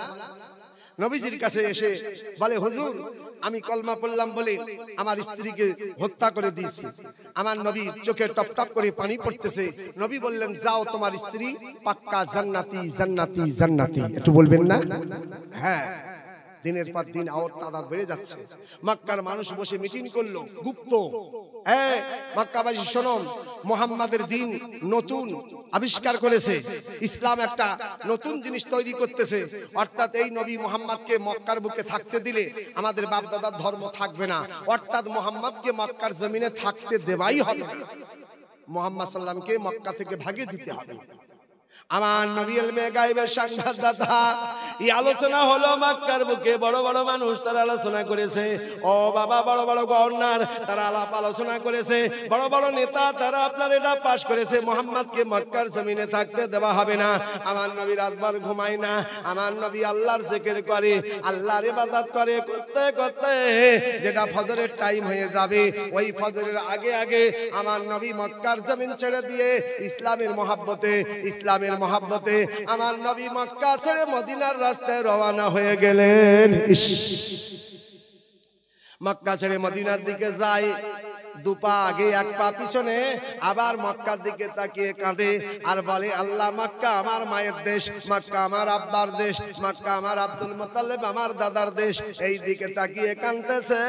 নবীজির কাছে এসে বলে, হুজুর, আমি কলমা পড়লাম বলে আমার স্ত্রীকে হত্যা করে দিয়েছি। আমার নবী চোখে টপ টপ করে পানি পড়তেছে। নবী বললেন, যাও, তোমার স্ত্রী পাক্কা জান্নাতি, জান্নাতি, জান্নাতি। একটু বলবেন না? হ্যাঁ, দিনের পর দিন আওর তাদাদ বেড়ে যাচ্ছে। মক্কার মানুষ বসে মিটিং করলো, গুপ্ত মক্কাবাসী শোনো, মুহাম্মাদের দিন নতুন আবিষ্কার করেছে, ইসলাম একটা নতুন জিনিস তৈরি করতেছে। অর্থাৎ এই নবী মুহাম্মাদকে মক্কার বুকে থাকতে দিলে আমাদের বাপ দাদার ধর্ম থাকবে না, অর্থাৎ মুহাম্মাদকে মক্কার জমিনে থাকতে দেওয়াই হবে না, মুহাম্মদ সাল্লামকে মক্কা থেকে ভাগিয়ে দিতে হবে। আমার নবী ইলমে গায়বের সংবাদদাতা, এই আলোচনা হলো মক্কার বুকে বড় বড় মানুষ তারা আলোচনা করেছে। ও বাবা, বড় বড় গভর্নর তারা আলোচনা করেছে, বড় বড় নেতা তারা আপনার এটা পাশ করেছে, মুহাম্মদকে মক্কার জমিনে থাকতে দেওয়া হবে না। আমার নবী রাতভর ঘুমায় না, আমার নবী আল্লাহর জিকির করে, আল্লাহর ইবাদত করে, করতে করতে যেটা ফজরের টাইম হয়ে যাবে, ওই ফজরের আগে আগে আমার নবী মক্কার জমিন ছেড়ে দিয়ে ইসলামের মহব্বতে আমার নবী মক্কা ছেড়ে মদিনার রাস্তায় রওনা হয়ে গেলেন। মক্কা ছেড়ে মদিনার দিকে যায়, দুপা আগে এক পা পিছনে, আবার মক্কার দিকে তাকিয়ে কাঁদে আর বলে, আল্লাহ, মক্কা আমার মায়ের দেশ, মক্কা আমার আব্বার দেশ, মক্কা আমার আব্দুল মুত্তালিব আমার দাদার দেশ। এই দিকে তাকিয়ে কাঁদতেছে।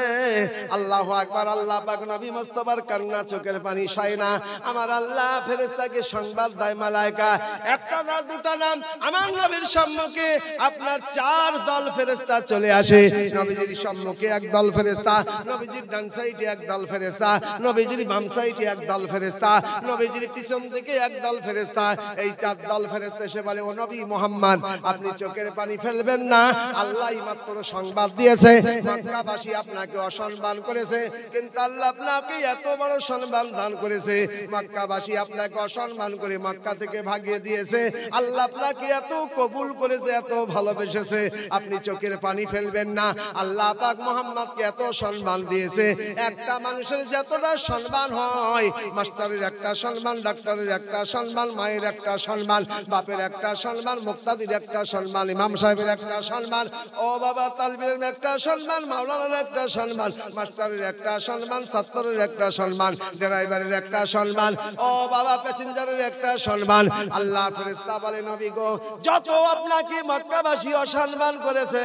আল্লাহু আকবার। আল্লাহ পাক নবী মুস্তাফার কান্না চোখের পানি সয় না। আমার আল্লাহ ফেরেশতাকে সংবাদ দেয়, মালায়েকা একটা না দুটা নাম, আমার নবীর সম্মুখে আপনার 4 দল ফেরেশতা চলে আসে। নবীজির সম্মুখে এক দল ফেরেশতা, নবীজির ডান সাইডে এক দল ফেরেশতা, নবীজির বাম সাইডে এক দল ফেরেশতা, নবীজির পিছন দিকে এক দল ফেরেশতা। এই 4 দল ফেরেশতা এসে বলে, ও নবী মুহাম্মদ, আপনি চোখের পানি ফেলবেন না, আল্লাহই মাত্র সংবাদ দিয়েছে মক্কাবাসী আপনাকে অসম্মান করেছে, কিন্তু আল্লাহ আপনাকে এত বড় সম্মান দান করেছে। মক্কাবাসী আপনাকে অসম্মান করে মক্কা থেকে ভাগিয়ে দিয়েছে, আল্লাহ আপনাকে এত কবুল করেছে, এত ভালোবেসেছে, আপনি চোখের পানি ফেলবেন না। আল্লাহ পাক মুহাম্মদকে এত সম্মান দিয়েছে। একটা মানুষের যতটা সম্মান হয়, মাস্টারের একটা সম্মান, ডাক্তারের একটা সম্মান, মায়ের একটা সম্মান, বাপের একটা সম্মান, মুক্তাদির একটা সম্মান, ইমাম সাহেবের একটা সম্মান, ও বাবা তালবীর একটা সম্মান, মাওলানার একটা সম্মান, মাস্টারের একটা সম্মান, ছাত্রের একটা সম্মান, ড্রাইভারের একটা সম্মান, ও বাবা প্যাসেঞ্জারের একটা সম্মান। আল্লাহ ফেরেশতা বলে, নবী গো, যত আপনাকে মক্কাবাসী অসম্মান করেছে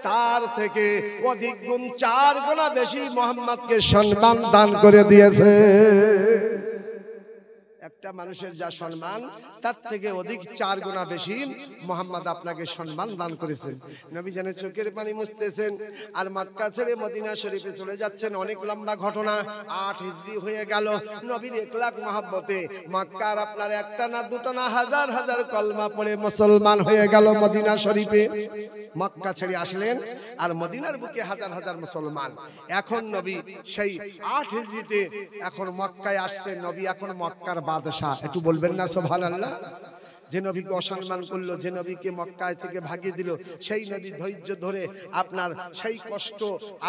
তার থেকে অধিক গুণ 4 গুণা বেশি মুহাম্মদকে সম্মান দান করে দিয়েছে। একটা মানুষের যা সম্মান তার থেকে অধিক 4 গুণা বেশি মুহাম্মদ আপনাকে সম্মান দান করেছেন। নবী জানে চোখের পানি মুছতেছেন আর মক্কা ছেড়ে মদিনা শরীফে চলে যাচ্ছেন। অনেক লম্বা ঘটনা, 8 হিজরি হয়ে গেল। নবীর 1 লাখ মহব্বতে মক্কার আপনার একটা না দুটো না হাজার হাজার কলমা পড়ে মুসলমান হয়ে গেল মদিনা শরীফে। মক্কা ছেড়ে আসলেন আর মদিনার বুকে হাজার হাজার মুসলমান। এখন নবী সেই 8 হিজরিতে এখন মক্কায় আসছেন। নবী এখন মক্কার বাদশাহ। একটু বলবেন না সুবহানাল্লাহ। যে নবীকে অসম্মান করলো, যে নবীকে মক্কায় থেকে ভাগিয়ে দিল, সেই নবী ধৈর্য ধরে আপনার সেই কষ্ট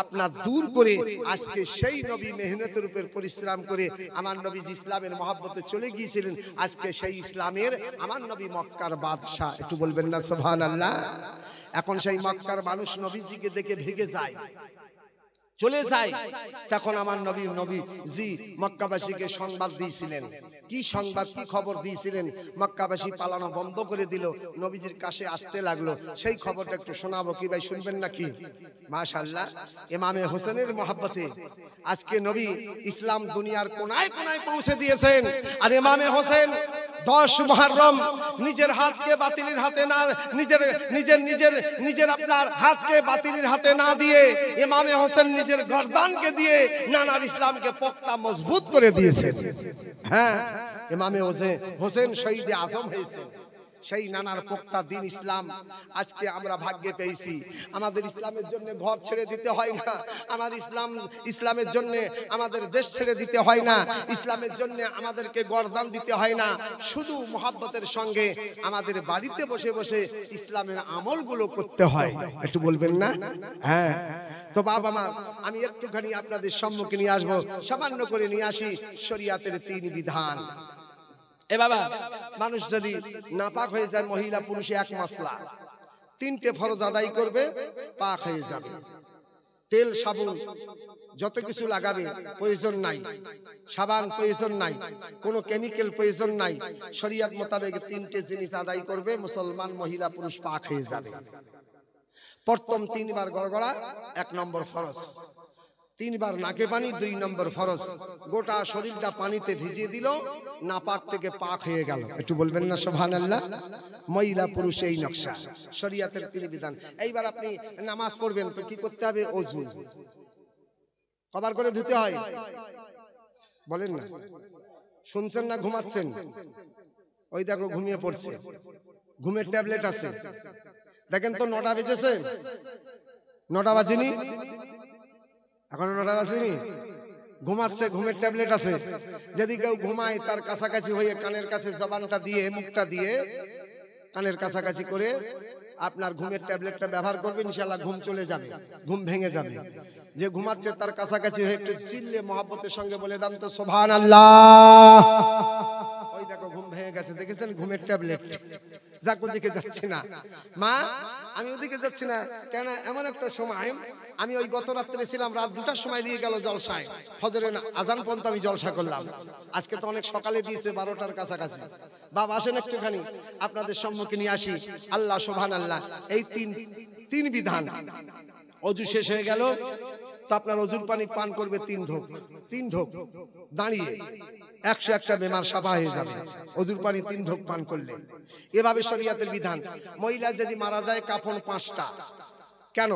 আপনার দূর করে আজকে সেই নবী মেহনতের উপর পরিশ্রম করে আমার নবী ইসলামের মহব্বতে চলে গিয়েছিলেন। আজকে সেই ইসলামের আমার নবী মক্কার বাদশাহ। একটু বলবেন না সুবহানাল্লাহ। এখন সেই মক্কার মানুষ নবীজিকে দেখে ভেগে যায়, চলে যায়। তখন আমার নবীজি মক্কাবাসীকে সংবাদ দিয়েছিলেন। কি সংবাদ, কি খবর দিয়েছিলেন? মক্কাবাসী পালানো বন্ধ করে দিল, নবীজির কাছে আসতে লাগলো। সেই খবরটা একটু শোনাবো কি ভাই, শুনবেন নাকি? মাশাআল্লাহ। ইমামে হোসেনের মহব্বতে আজকে নবী ইসলাম দুনিয়ার কোনায় কোনায় পৌঁছে দিয়েছেন। আর ইমামে হোসেন 10 মুহররম নিজের হাতকে বাতিলের হাতে না, নিজের আপনার হাতকে বাতিলের হাতে না দিয়ে ইমামে হোসেন নিজের গর্দানকে দিয়ে নানার ইসলামকে পোক্তা মজবুত করে দিয়েছেন। হ্যাঁ, ইমামে হোসেন শহীদে আজম হয়েছে। সেই নানার পোক্তা দিন ইসলাম আজকে আমরা ভাগ্যে পেয়েছি। আমাদের ইসলামের জন্য ঘর ছেড়ে দিতে হয় না, ইসলামের জন্য আমাদের দেশ ছেড়ে দিতে হয় না, ইসলামের জন্য আমাদেরকে গর্দান দিতে হয় না। শুধু মুহাব্বতের সঙ্গে আমাদের বাড়িতে বসে বসে ইসলামের আমলগুলো করতে হয়। একটু বলবেন না? হ্যাঁ। তো বাবা মা, আমি একটুখানি আপনাদের সম্মুখে নিয়ে আসবো, সামান্য করে নিয়ে আসি শরীয়তের 3 বিধান। এ বাবা, মানুষ যদি নাপাক হয়ে যায়, মহিলা পুরুষে এক মাসলা, 3টে ফরজ আদায় করবে, পাক হয়ে যাবে। তেল সাবান যত কিছু লাগাবে প্রয়োজন নাই, সাবান প্রয়োজন নাই, কোনো কেমিক্যাল প্রয়োজন নাই। শরীয়ত মোতাবেক 3টে জিনিস আদায় করবে, মুসলমান মহিলা পুরুষ পাক হয়ে যাবে। প্রথম 3 বার গড়গড়া 1 নম্বর ফরজ। 3 বার নাকে পানি, 2 নম্বর ফরজ। গোটা শরীরটা পানিতে ভিজিয়ে দিল, নাপাক থেকে পাক হয়ে গেল। একটু বলবেন না সুবহানাল্লাহ? মহিলা পুরুষ এই নকশা, শরীয়তের 3 বিধান। এইবার আপনি নামাজ পড়বেন তো কি করতে হবে? ওযু কবার করে ধুতে হয় বলেন না? শুনছেন না ঘুমাচ্ছেন? ওই দেখো ঘুমিয়ে পড়ছে, ঘুমের ট্যাবলেট আছে। দেখেন তো 9টা বেজেছে, 9টা বাজেনি এখনো, 9টা বাজেনি, ঘুমাচ্ছে, ঘুমের ট্যাবলেট আছে। যদি কেউ ঘুমায় তার কাছাকাছি হয়ে কানের কাছে জবানটা দিয়ে, মুখটা দিয়ে কানের কাছাকাছি করে আপনার ঘুমের ট্যাবলেটটা ব্যবহার করবেন, ইনশাআল্লাহ ঘুম চলে যাবে, ঘুম ভেঙে যাবে। যে ঘুমাচ্ছে তার কাছাকাছি হয়ে একটু চিল্লে মহব্বতের সঙ্গে বলে দাম তো সুবহানাল্লাহ। ওই দেখো ঘুম ভেঙে গেছে, দেখেছেন? ঘুমের ট্যাবলেট। যাক, ওদিকে যাচ্ছি না মা, আমি ওদিকে যাচ্ছি না। কেন? এমন একটা সময় আমি ওই গত রাত্রে ছিলাম, রাত 2টার সময় নিয়ে গেল জলসায়, ফজরের আজান পর্যন্ত আমি জলসা করলাম। আজকে তো অনেক সকালে দিয়েছে, 12টার কাছাকাছি। বাবা আসেন একটুখানি আপনাদের সম্মুখে নিয়ে আসি। আল্লাহ সুবহানাল্লাহ, এই তিন বিধান। অজু শেষ হয়ে গেল তো আপনার অজুর পানি পান করবে 3 ঢোক দাঁড়িয়ে, 101টা বেমার সাফা হয়ে যাবে অজুর পানি 3 ঢোক পান করলে। এভাবে শরীয়তের বিধান। মহিলা যদি মারা যায় কাফন 5টা। কেন?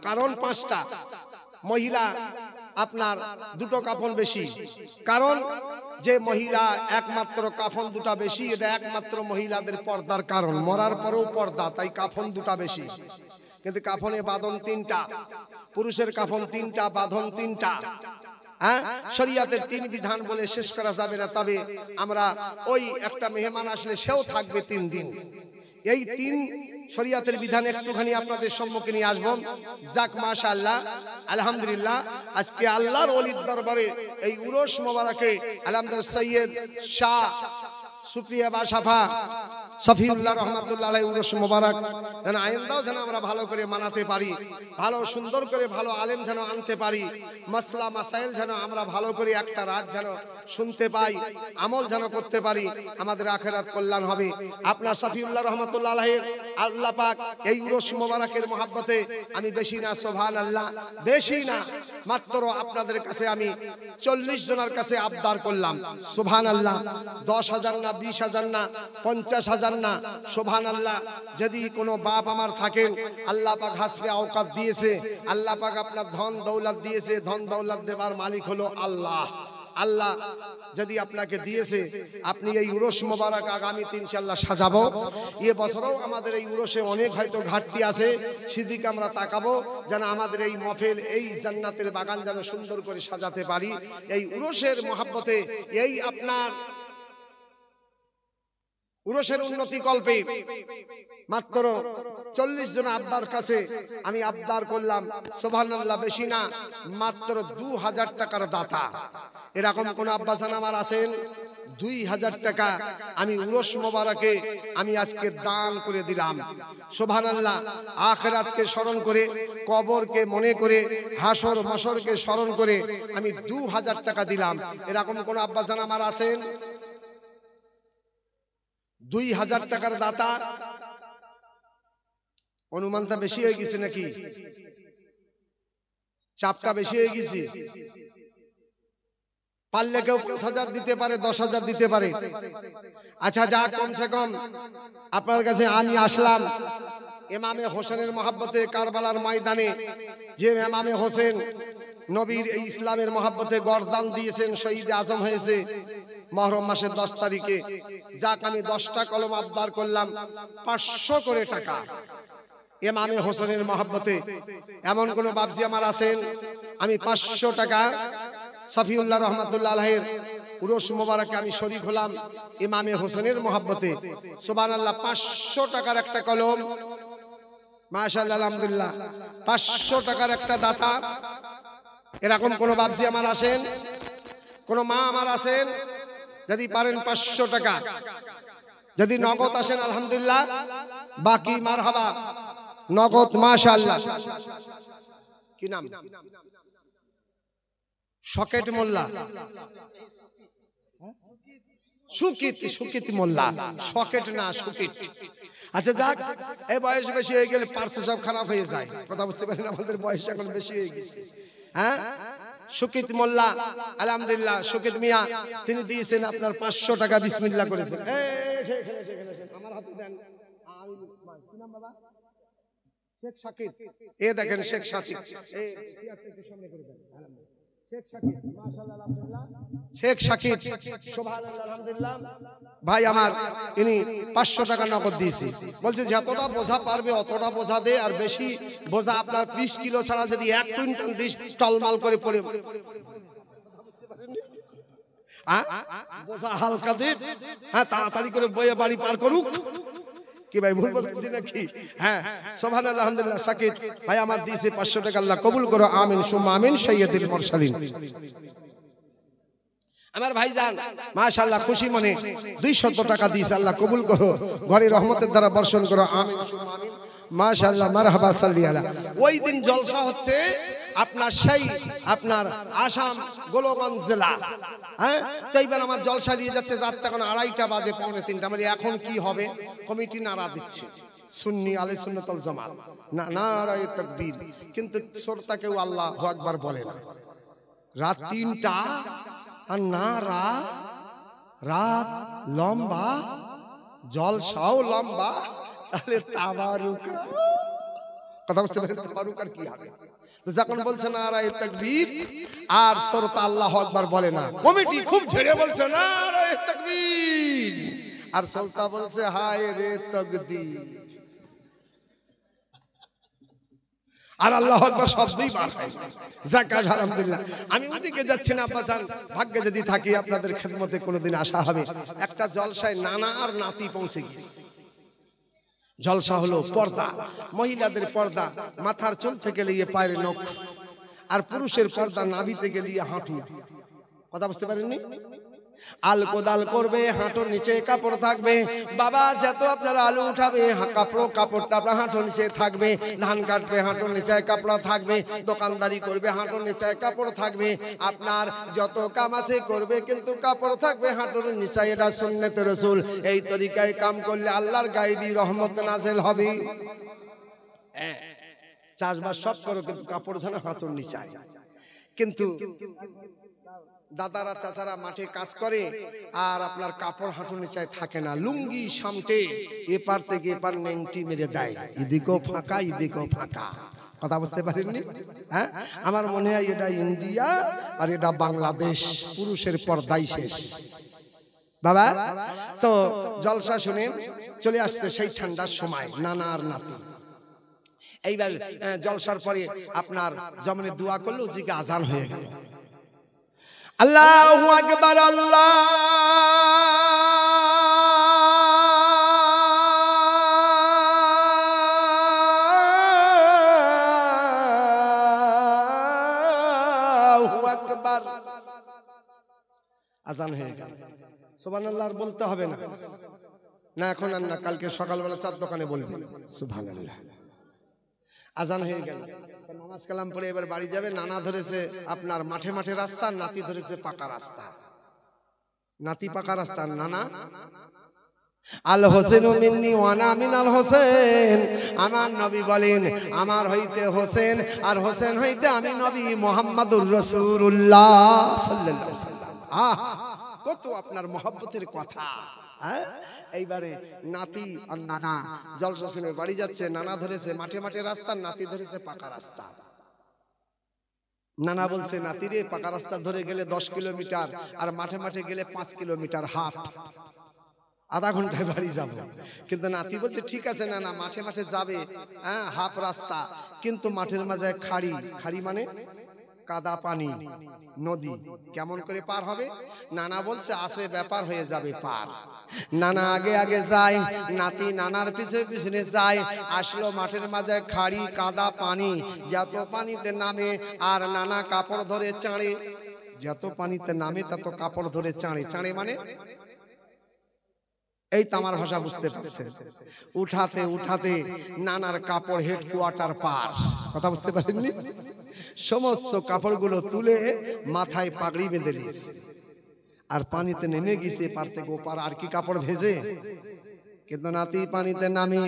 কারণ 5টা। মহিলা আপনার 2টো কাফন বেশি। কারণ যে মহিলা একমাত্র কাফন 2টা বেশি, এটা একমাত্র মহিলাদের পর্দার কারণ। মরার পরেও পর্দা, তাই কাফন 2টা বেশি। কিন্তু কাফনে বাঁধন 3টা। পুরুষের কাফন 3টা, বাঁধন 3টা। হ্যাঁ, শরীয়তের 3 বিধান বলে শেষ করা যাবে না। তবে আমরা ওই একটা মেহমান আসলে সেও থাকবে 3 দিন। এই 3 শরীয়তের বিধান একটুখানি আপনাদের সম্মুখে নিয়ে আসব। যাক, মাশাআল্লাহ, আলহামদুলিল্লাহ, আজকে আল্লাহর ওলির দরবারে এই উরস মোবারকে আলহামদুলিল্লাহ সৈয়দ শাহ সুফিয়া বাশাফা শফিউল্লাহ রহমাতুল্লাহ আলাইহি উরস মোবারক যেন আইন্দাও যেন আমরা ভালো করে মানাতে পারি, ভালো সুন্দর করে ভালো আলেম যেন আনতে পারি, মাসলা মাসাইল যেন আমরা ভালো করে একটা রাত যেন শুনতে পাই, আমল যেন করতে পারি, আমাদের আখিরাত কল্যাণ হবে। আপনার শফিউল্লাহ রহমাতুল্লাহ আলাইহির আল্লাহ পাক এই উরস মোবারকের মহব্বতে আমি বেশি না, সুবহানাল্লাহ, বেশি না, মাত্র আপনাদের কাছে আমি 40 জনের কাছে আবদার করলাম। সুবহানাল্লাহ, 10,000 না, 20,000 না, 50,000 না, সুবহানাল্লাহ। যদি কোনো বাপ আমার থাকেন, আল্লাহ পাক হাসবে আওকাত দিয়েছে, আল্লাহ পাক আপনার ধন দৌলত দিয়েছে, ধন দৌলত দেবার মালিক হলো আল্লাহ। আল্লাহ যদি আপনাকে দিয়েছে, আপনি এই উরস মোবারক আগামীতে ইনশাআল্লাহ সাজাবো। এ বছরও আমাদের এই উরসে অনেক হয়তো ঘাটতি আছে, সেদিকে আমরা তাকাবো যেন আমাদের এই মফেল, এই জান্নাতের বাগান যেন সুন্দর করে সাজাতে পারি। এই উরসের মহব্বতে, এই আপনার উরসের উন্নতি কল্পে মাত্র 40 জন আব্বার কাছে আমি আবদার করলাম। সুবহানাল্লাহ, বেশি না, মাত্র 2000 টাকার দাতা। এরকম কোন আব্বাসান আমার আছেন? 2000 টাকা আমি উরস মোবারকে আমি আজকে দান করে দিলাম। সুবহানাল্লাহ, আখিরাতকে স্মরণ করে, কবরকে মনে করে, হাসর মাসরকে স্মরণ করে আমি 2000 টাকা দিলাম। এরকম কোন আব্বাসান আমার আছেন? 2000 টাকার দাতা। অনুমানটা বেশি হয়ে গেছে নাকি? চাপটা বেশি হয়ে গেছে? পারলে কেউ 5,000 দিতে পারে, 10,000 দিতে পারে। আচ্ছা, যা কমসে কম আপনার কাছে আমি আসলাম ইমামে হোসেনের মহব্বতে, কারবালার ময়দানে যে ইমামে হোসেন নবীর এই ইসলামের মহব্বতে গর্দান দিয়েছেন, শহীদ আজম হয়েছে মুহররম মাসের 10 তারিখে। যাক, আমি 10টা কলম আবদার করলাম, 500 করে টাকা ইমামে হোসেনের মহব্বতে। এমন কোন বাপজি আমার আছেন? আমি 500 টাকা শফিউল্লাহ রহমাতুল্লাহ আলাইহির উরস মোবারকে আমি শরীক হলাম ইমামে হোসেনের মহব্বতে। সুবহানাল্লাহ, 500 টাকার একটা কলম, মাশাআল্লাহ, আলহামদুলিল্লাহ, 500 টাকার একটা দাতা। এরকম কোন বাপজি আমার আছেন? কোন মা আমার আছেন? যদি পারেন 500 টাকা, যদি নগদ আসেন আলহামদুলিল্লাহ, বাকি মারহাবা, নগদ মাশাআল্লাহ। কি নাম? শকেট মোল্লা, সুকিত মোল্লা, শকেট না, সুকিত। আচ্ছা যাক, এই বয়স বেশি হয়ে গেলে পার্শ্ব সব খারাপ হয়ে যায়। কথা বুঝতে পারেন, আমাদের বয়স এখন বেশি হয়ে গেছে। হ্যাঁ, সুকিত মোল্লা আলহামদুলিল্লাহ, সুকিত মিয়া তিনি দিয়েছেন আপনার 500 টাকা, বিসমিল্লাহ করেছেন। আমার হাতে দেন। কি নাম বাবা? শেখ শাকিব। এ দেখেন শেখ শাকিব, শেখ শাকিব, সুবহানাল্লাহ, আলহামদুলিল্লাহ। ভাই আমার ইনি 500 টাকা নগদ দিয়েছে। বলছে যতটা বোঝা পারবে অতটা বোঝা দে, আর বেশি বোঝা আপনার 20 কিলো ছাড়া যদি 1 কুইন্টাল দিস টলমাল করে পড়ে। বোঝা হালকা দে, হ্যাঁ তাড়াতাড়ি করে বয়ে বাড়ি পার করুক। কি ভাই ভুল বলতেছি নাকি? হ্যাঁ, সুবহানাল্লাহ, আলহামদুলিল্লাহ। সাকিব ভাই আমার দিয়েছে 500 টাকা, আল্লাহ কবুল করো, আমিন সুম্মা আমিন। সাইয়্যিদুল মুরসালিন আমার ভাইজান মাশাআল্লাহ খুশি মনে 200 টাকা দিয়েছে, আল্লাহ কবুল করো, ঘরে রহমতের দ্বারা বর্ষণ করো, আমিন সুম্মা আমিন। মাশাআল্লাহ, মারহাবা, সাল্লি আলা। ওই দিন জলসা হচ্ছে আপনার সেই আপনার আসাম গোলগঞ্জ জেলা। হ্যাঁ, তো এইবার আমার জলসা নিয়ে যাচ্ছে, রাত এখন 2:30 বাজে, 2:45। মানে এখন কি হবে, কমিটি নারা দিচ্ছে, সুন্নি আলে সুন্নাত ওয়াল জামাত, নারায়ে তাকবীর, কিন্তু শ্রোতা কেউ আল্লাহু আকবার বলে না। রাত 3টা আর নারা, রাত লম্বা, জলসাও লম্বা, তাহলে তাবারুকা। কথা বুঝতে পারেন, তাবারুকার কি হবে? যখন বলছে নারায়ে তাকবীর আর শ্রোতা আল্লাহু আকবার বলে না, কমিটি খুব ঝেড়ে বলছে নারায়ে তাকবীর, আর শ্রোতা বলছে হায় রে তাকদীর, আর আল্লাহু আকবার শব্দই বার হয় না। যাকাত, আলহামদুলিল্লাহ। আমি ওদিকে যাচ্ছি না আব্বাজান, ভাগ্যে যদি থাকি আপনাদের খেদমতে কোনোদিন আসা হবে। একটা জলসায় নানা আর নাতি পৌঁছে গেছে। জলসা হলো পর্দা, মহিলাদের পর্দা মাথার চুল থেকে নিয়ে পায়ের নখ, আর পুরুষের পর্দা নাভি থেকে নিয়ে হাঁটু। কথা বুঝতে পারেননি? আল কোদাল করবে, হাঁটুর নিচে কাপড় থাকবে। বাবা যত আপনারা আলু উঠাবে, কাপড়টা আপনার হাঁটুর নিচে থাকবে। ধান কাটবে, হাঁটুর নিচে কাপড় থাকবে। দোকানদারি করবে, হাঁটুর নিচে কাপড় থাকবে। আপনার যত কাম আছে করবে, কিন্তু কাপড় থাকবে হাঁটুর নিচে। এটা সুন্নতে রাসূল। এই তরিকায় কাম করলে আল্লাহর গায়বী রহমত নাযিল হবে। চাষবাস সব করো, কিন্তু কাপড় যেন হাঁটুর নিচে। কিন্তু দাদারা চাচারা মাঠে কাজ করে, আর আপনার কাপড় হাঁটুর নিচে থাকে না, লুঙ্গি সামটে এপার থেকে এপার নেংটি মেরে দেয়, এদিকেও ফাঁকা এদিকেও ফাঁকা। কথা বুঝতে পারেননি? হ্যাঁ, আমার মনে হয় এটা ইন্ডিয়া আর এটা বাংলাদেশ, পুরুষের পর্দাই শেষ। বাবা তো জলসা শুনে চলে আসছে সেই ঠান্ডার সময়, নানা আর নাতি। এইবার জলসার পরে আপনার জমনে দোয়া করলো, ওদিকে আজান হয়ে গেল। আল্লাহু আকবার, আল্লাহু আকবার, আজান হয়ে গেল। সুবহানাল্লাহ আর বলতে হবে না, না এখন আর না, কালকে সকালবেলা চার দোকানে বলবেন সুবহানাল্লাহ। আজান হয়ে গেল, নামাজ কালাম পড়ে এবার বাড়ি যাবে। নানা ধরেছে আপনার মাঠে মাঠে রাস্তা, নাতি ধরেছে পাকা রাস্তা। নাতি পাকা রাস্তা, নানা আল হোসেন মিন্নি ওয়ানা মিনাল হোসেন। আমার নবী বলেন, আমার হইতে হোসেন আর হোসেন হইতে আমি নবী মুহাম্মদুর রাসূলুল্লাহ সাল্লাল্লাহু আলাইহি ওয়াসাল্লাম। কত আপনার মহব্বতের কথা। এইবারে নাতি আর নানা জলসা শুনে বাড়ি যাচ্ছে। নানা ধরেছে মাঠে মাঠে রাস্তা, নাতি ধরেছে পাকা রাস্তা। নানা বলছে, নাতি রে, পাকা রাস্তা ধরে গেলে 10 কিলোমিটার, আর মাঠে মাঠে গেলে 5 কিলোমিটার, হাফ, আধা ঘন্টায় বাড়ি যাব। কিন্তু নাতি বলছে ঠিক আছে নানা, মাঠে মাঠে যাবে, হ্যাঁ হাফ রাস্তা, কিন্তু মাঠের মাঝে খাড়ি, খাড়ি মানে কাদা পানি, নদী, কেমন করে পার হবে? নানা বলছে আসে ব্যাপার হয়ে যাবে পার। নানা আগে আগে যায়, নাতি নানার পিছনে পিছনে যায়। আসলো মাঠের মাঝে খাড়ি, কাদা পানি, যত পানিতে নামে আর নানা কাপড় ধরে চাঁড়ে। যত পানিতে নামে তত কাপড় ধরে চাঁড়ে। চাঁড়ে মানে এই তো আমার ভাষা বুঝতে পারছেন। উঠাতে উঠাতে নানার কাপড় হেডকোয়ার্টার পার। কথা বুঝতে পারেননি? সমস্ত কাপড়গুলো তুলে মাথায় পাগড়ি বেঁধে দিয়েছে, আর পানিতে নেমে গেছে পার থেকে ওপার। আর কি কাপড় ভেজে, কিন্তু নাতি পানিতে নামে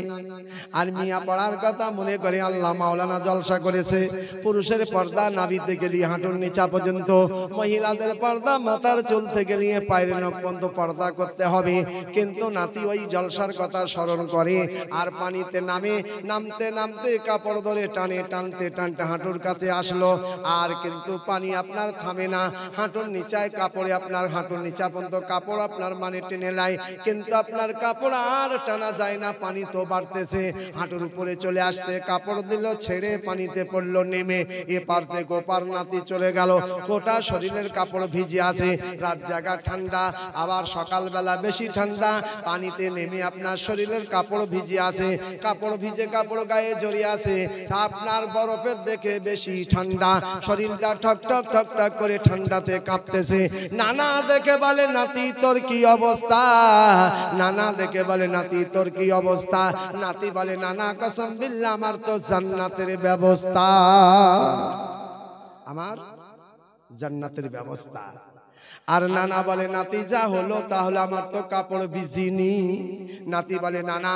আর মিয়া পড়ার কথা মনে করে আল্লাহ মাওলানা জলসা করেছে। পুরুষের পর্দা নাভি থেকে নিয়ে হাঁটুর নিচা পর্যন্ত, মহিলাদের পর্দা মাথার চুল থেকে নিয়ে পায়ের নখ পর্যন্ত পর্দা করতে হবে। কিন্তু নাতি ওই জলসার কথা স্মরণ করে আর পানিতে নামে। নামতে নামতে কাপড় ধরে টানে, টানতে টানতে হাঁটুর কাছে আসলো। আর কিন্তু পানি আপনার থামে না, হাঁটুর নিচায় কাপড়ে আপনার হাঁটুর নিচা পর্যন্ত কাপড় আপনার মানে টেনে নেয়। কিন্তু আপনার কাপড় আর টানা যায় না, পানি তো বাড়তেছে, হাঁটুর উপরে চলে আসছে। কাপড় দিল ছেড়ে পানিতে পড়লো নেমে, এপার থেকে ওপার নাতি চলে গেল। গোটা শরীরের কাপড় ভিজে আছে, রাত জাগা ঠান্ডা, আবার সকালবেলা বেশি ঠান্ডা। পানিতে নেমে আপনার শরীরের কাপড় ভিজে আছে, কাপড় ভিজে কাপড় গায়ে জড়িয়ে আছে। আপনার বরফের দেখে বেশি ঠান্ডা, শরীরটা ঠক ঠক ঠক ঠক করে ঠান্ডাতে কাঁপতেছে। নানা দেখে বলে নাতি তোর কি অবস্থা, নানা দেখে বলে নাতি তোর কি অবস্থা। নাতি বলে নানা কসম বিল্লাহ আমার তো জান্নাতের ব্যবস্থা, আমার জান্নাতের ব্যবস্থা। আর নানা বলে নাতি যা হলো তাহলে আমার তো কাপড় ভিজিনি। নাতি বলে নানা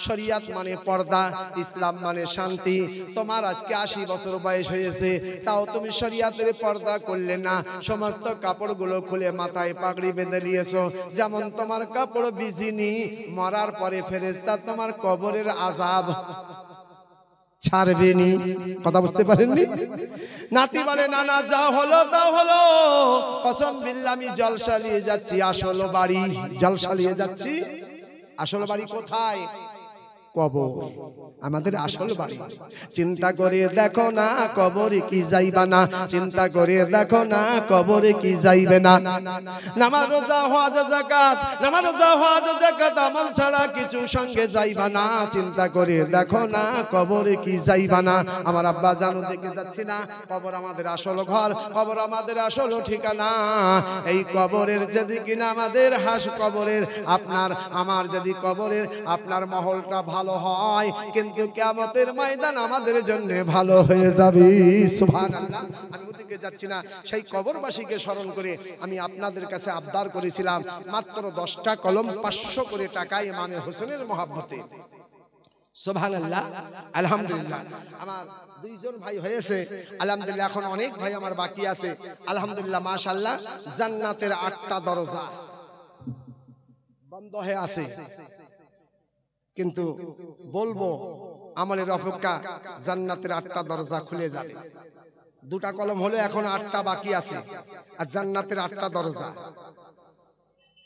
শরিয়াত মানে পর্দা, ইসলাম মানে শান্তি। তোমার আজকে 80 বছর বয়স হয়েছে, তাও তুমি শরিয়াতের পর্দা করলে না। সমস্ত কাপড়গুলো খুলে মাথায় পাগড়ি বেঁধে নিয়েছো, যেমন তোমার কাপড় ভিজিনি। মরার পরে ফেরেশতা তোমার কবরের আযাব ছাড়বেনি। কথা বুঝতে পারেননি? নাতি বলে নানা যা হলো তা হলো, কসম বিল্লাহ আমি জলসা নিয়ে যাচ্ছি আসল বাড়ি, জলসা নিয়ে যাচ্ছি। আসল বাড়ি কোথায়? কবর, আমাদের আসল বাড়ি। চিন্তা করে দেখো না কবরে কি যাইবা না, চিন্তা করে দেখো না কবরে কি যাইবে না। নামাজ রোজা হজ যাকাত, নামাজ রোজা হজ যাকাত আমল ছাড়া কিছু সঙ্গে যাইবা না। চিন্তা করে দেখো না কবরে কি যাইবা না। আমার আব্বা জানো দেখে যাচ্ছি না, কবর আমাদের আসল ঘর, কবর আমাদের আসল ঠিকানা। এই কবরের যদি কিনা আমাদের কবরের আপনার আমার যদি কবরের আপনার মহলটা ভালো হয়, কিন্তু কিয়ামতের ময়দান আমাদের জন্য ভালো হয়ে যাবে। সুবহানাল্লাহ। আমি ওদিকে যাচ্ছি না, সেই কবরবাসীকে স্মরণ করে আমি আপনাদের কাছে আবদার করেছিলাম মাত্র 10টা কলম 500 করে টাকায় ইমামে হোসেনের মহব্বতে। সুবহানাল্লাহ, আলহামদুলিল্লাহ। আমার 2 জন ভাই হয়েছে আলহামদুলিল্লাহ, এখন অনেক ভাই আমার বাকি আছে আলহামদুলিল্লাহ। মাশাআল্লাহ, জান্নাতের 8টা দরজা বন্ধ হয়ে আছে, কিন্তু বলবো আমলের অপেক্ষা জান্নাতের 8টা দরজা খুলে যাবে। 2টা কলম হলো, এখন 8টা বাকি আছে, আর জান্নাতের 8টা দরজা।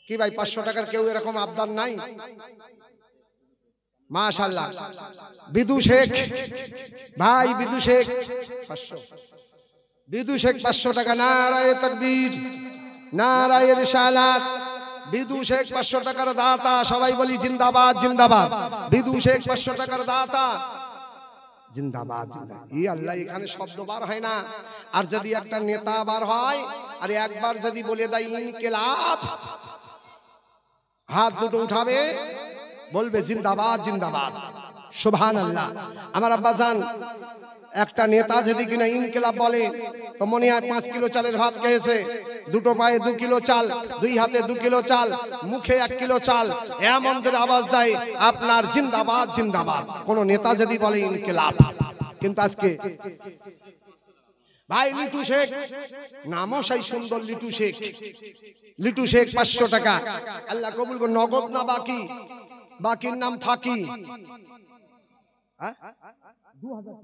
কি ভাই 500 টাকার কেউ এরকম আবদার নাই? মাশাআল্লাহ। বিদু শেখ ভাই, বিদু শেখ 500, বিদু শেখ 500 টাকা। নারায়ে তাকবীর, নারায়ে রিসালাত। বিদু শেখ 500 টাকার দাতা, সবাই বলি জিন্দাবাদ জিন্দাবাদ। বিদু শেখ 500 টাকার দাতা, জিন্দাবাদ জিন্দাবাদ। ই আল্লাহ, এখানে শব্দ বার হয় না। আর যদি একটা নেতা বার হয় আর একবার যদি বলে দেয় ইনকিলাব, হাত দুটো উঠাবে, বলবে জিন্দাবাদ জিন্দাবাদ। সুবহানাল্লাহ। আমার আব্বা জান একটা নেতা যদি কিনা ইনকিলাব বলে তো মনে হয় 5 কিলো চালের ভাত খেয়েছে, 2 পায়ে 2 কিলো চাল, 2 হাতে 2 কিলো চাল, মুখে 1 কিলো চাল, এমন যদি আওয়াজ দেয় আপনার জিন্দাবাদ জিন্দাবাদ, কোন নেতা যদি বলে ইনকিলাব। কিন্তু আজকে ভাই লিটু শেখ, নামও সেই সুন্দর লিটু শেখ, লিটু শেখ 500 টাকা। আল্লাহ কবুল করুন। নগদ না বাকি? বাকির নাম ফাঁকি। হ্যাঁ 2000